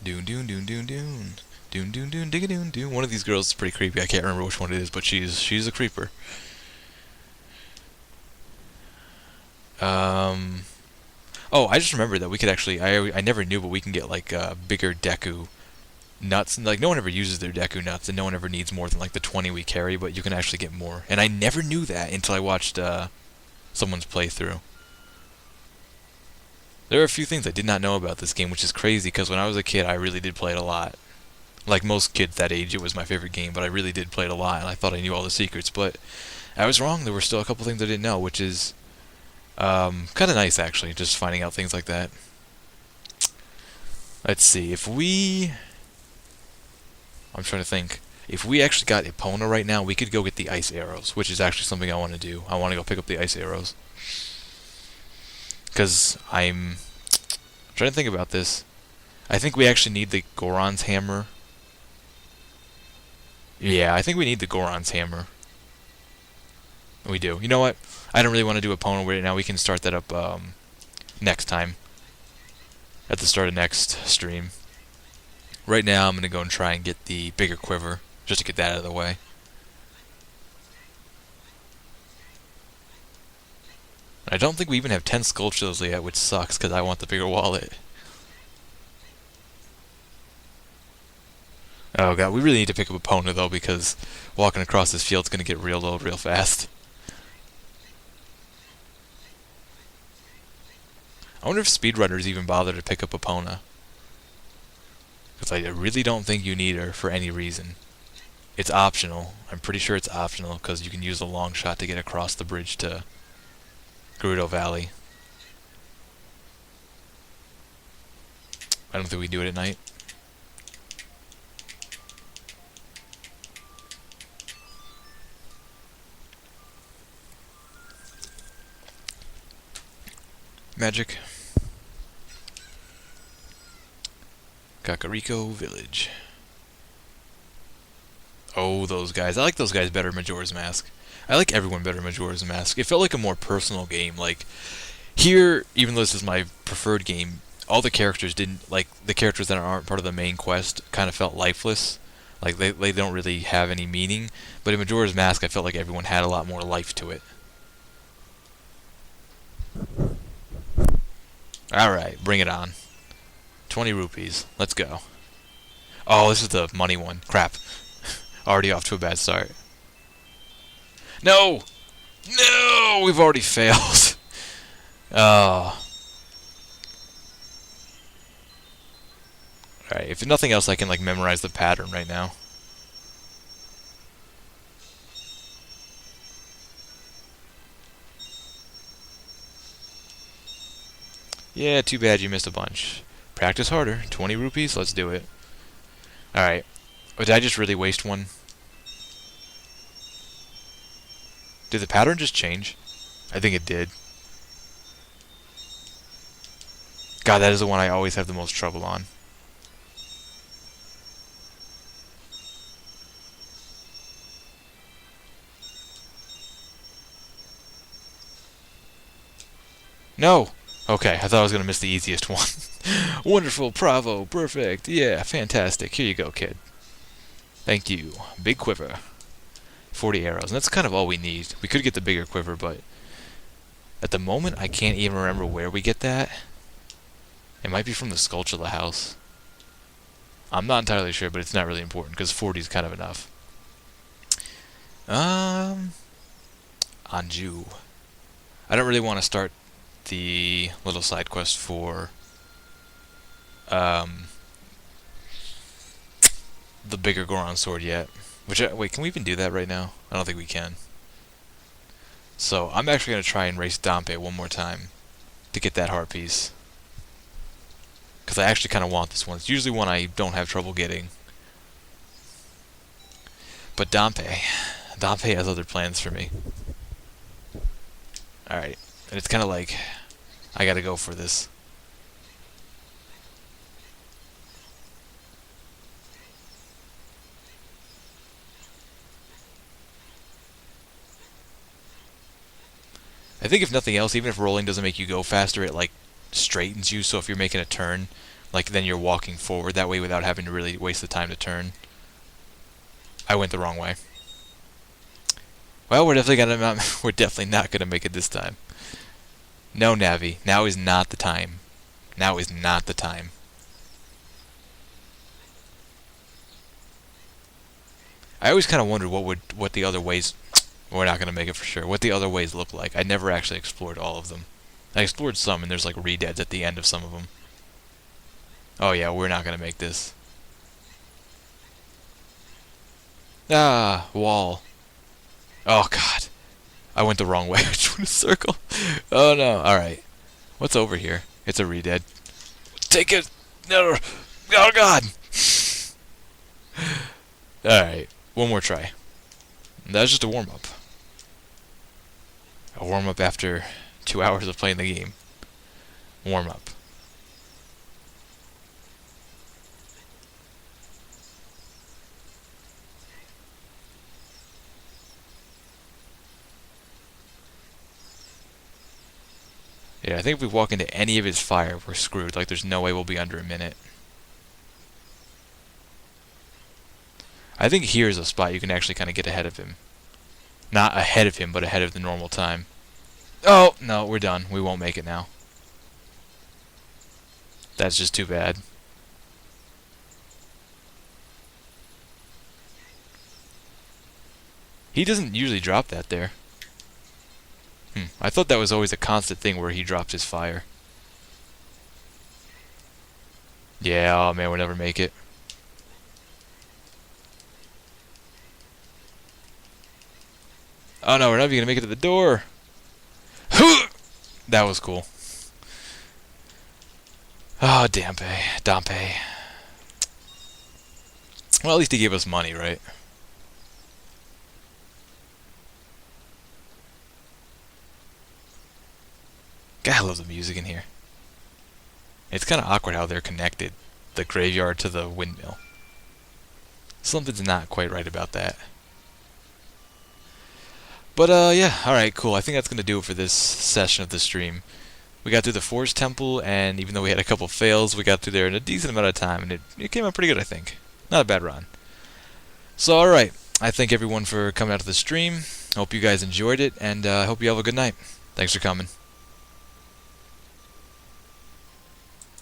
Doon doon doon doon doon. Doon doon doon digga doon doon. One of these girls is pretty creepy. I can't remember which one it is, but she's a creeper. Um Oh, I just remembered that we could actually I never knew, but we can get like bigger Deku nuts. And, like no one ever uses their Deku nuts and no one ever needs more than like the 20 we carry, but you can actually get more. And I never knew that until I watched someone's playthrough. There are a few things I did not know about this game, which is crazy because when I was a kid, I really did play it a lot. Like most kids that age, it was my favorite game, but I really did play it a lot, and I thought I knew all the secrets, but I was wrong. There were still a couple things I didn't know, which is kind of nice, actually, just finding out things like that. Let's see, if we... I'm trying to think. If we actually got Epona right now, we could go get the ice arrows, which is actually something I want to do. I want to go pick up the ice arrows. Because I'm trying to think about this. I think we actually need the Goron's hammer. Yeah, I think we need the Goron's hammer. We do. You know what? I don't really want to do Epona right now. We can start that up next time. At the start of next stream. Right now, I'm going to go and try and get the bigger quiver, just to get that out of the way. I don't think we even have 10 sculptures yet, which sucks, because I want the bigger wallet. Oh god, we really need to pick up Epona, though, because walking across this field's going to get real low real fast. I wonder if speedrunners even bother to pick up Epona. Because I really don't think you need her for any reason. It's optional. I'm pretty sure it's optional, because you can use a long shot to get across the bridge to Gerudo Valley. I don't think we do it at night. Magic. Kakariko Village. Oh, those guys. I like those guys better in Majora's Mask. I like everyone better in Majora's Mask. It felt like a more personal game. Like, here, even though this is my preferred game, all the characters didn't, like, the characters that aren't part of the main quest kind of felt lifeless. Like, they don't really have any meaning. But in Majora's Mask, I felt like everyone had a lot more life to it. Alright, bring it on. 20 rupees. Let's go. Oh, this is the money one. Crap. Already off to a bad start. No! No! We've already failed. Oh. Alright, if nothing else, I can, like, memorize the pattern right now. Yeah, too bad you missed a bunch. Practice harder. 20 rupees? Let's do it. Alright. Oh, did I just really waste one? Did the pattern just change? I think it did. God, that is the one I always have the most trouble on. No! Okay, I thought I was going to miss the easiest one. Wonderful, bravo, perfect, yeah, fantastic. Here you go, kid. Thank you. Big quiver. 40 arrows, and that's kind of all we need. We could get the bigger quiver, but at the moment, I can't even remember where we get that. It might be from the Skulltula house. I'm not entirely sure, but it's not really important, because 40 is kind of enough. Anju. I don't really want to start the little side quest for the bigger Goron sword yet. Which, wait, can we even do that right now? I don't think we can. So I'm actually going to try and race Dompe one more time to get that heart piece. Because I actually kind of want this one. It's usually one I don't have trouble getting. But Dompe has other plans for me. Alright. And it's kind of like, I gotta go for this. I think if nothing else, even if rolling doesn't make you go faster, it like straightens you, so if you're making a turn, like then you're walking forward that way without having to really waste the time to turn. I went the wrong way. Well, we're definitely not gonna make it this time. No, Navi. Now is not the time. Now is not the time. I always kind of wondered what the other ways. We're not gonna make it for sure. What the other ways look like. I never actually explored all of them. I explored some, and there's like redeads at the end of some of them. Oh yeah, we're not gonna make this. Ah, wall. Oh god. I went the wrong way. I just went a circle. Oh no. Alright. What's over here? It's a redead. Take it! No! Oh god! Alright. One more try. That was just a warm-up. A warm-up after 2 hours of playing the game. Warm-up. Yeah, I think if we walk into any of his fire, we're screwed. Like, there's no way we'll be under a minute. I think here's a spot you can actually kind of get ahead of him. Not ahead of him, but ahead of the normal time. Oh, no, we're done. We won't make it now. That's just too bad. He doesn't usually drop that there. I thought that was always a constant thing where he drops his fire. Yeah, oh man, we'll never make it. Oh no, we're not even gonna make it to the door. That was cool. Oh, Dompe. Well, at least he gave us money, right? God, I love the music in here. It's kind of awkward how they're connected, the graveyard to the windmill. Something's not quite right about that. But yeah, alright, cool. I think that's gonna do it for this session of the stream. We got through the Forest Temple, and even though we had a couple fails, we got through there in a decent amount of time, and it came out pretty good, I think. Not a bad run. So, alright, I thank everyone for coming out to the stream. I hope you guys enjoyed it, and I hope you have a good night. Thanks for coming.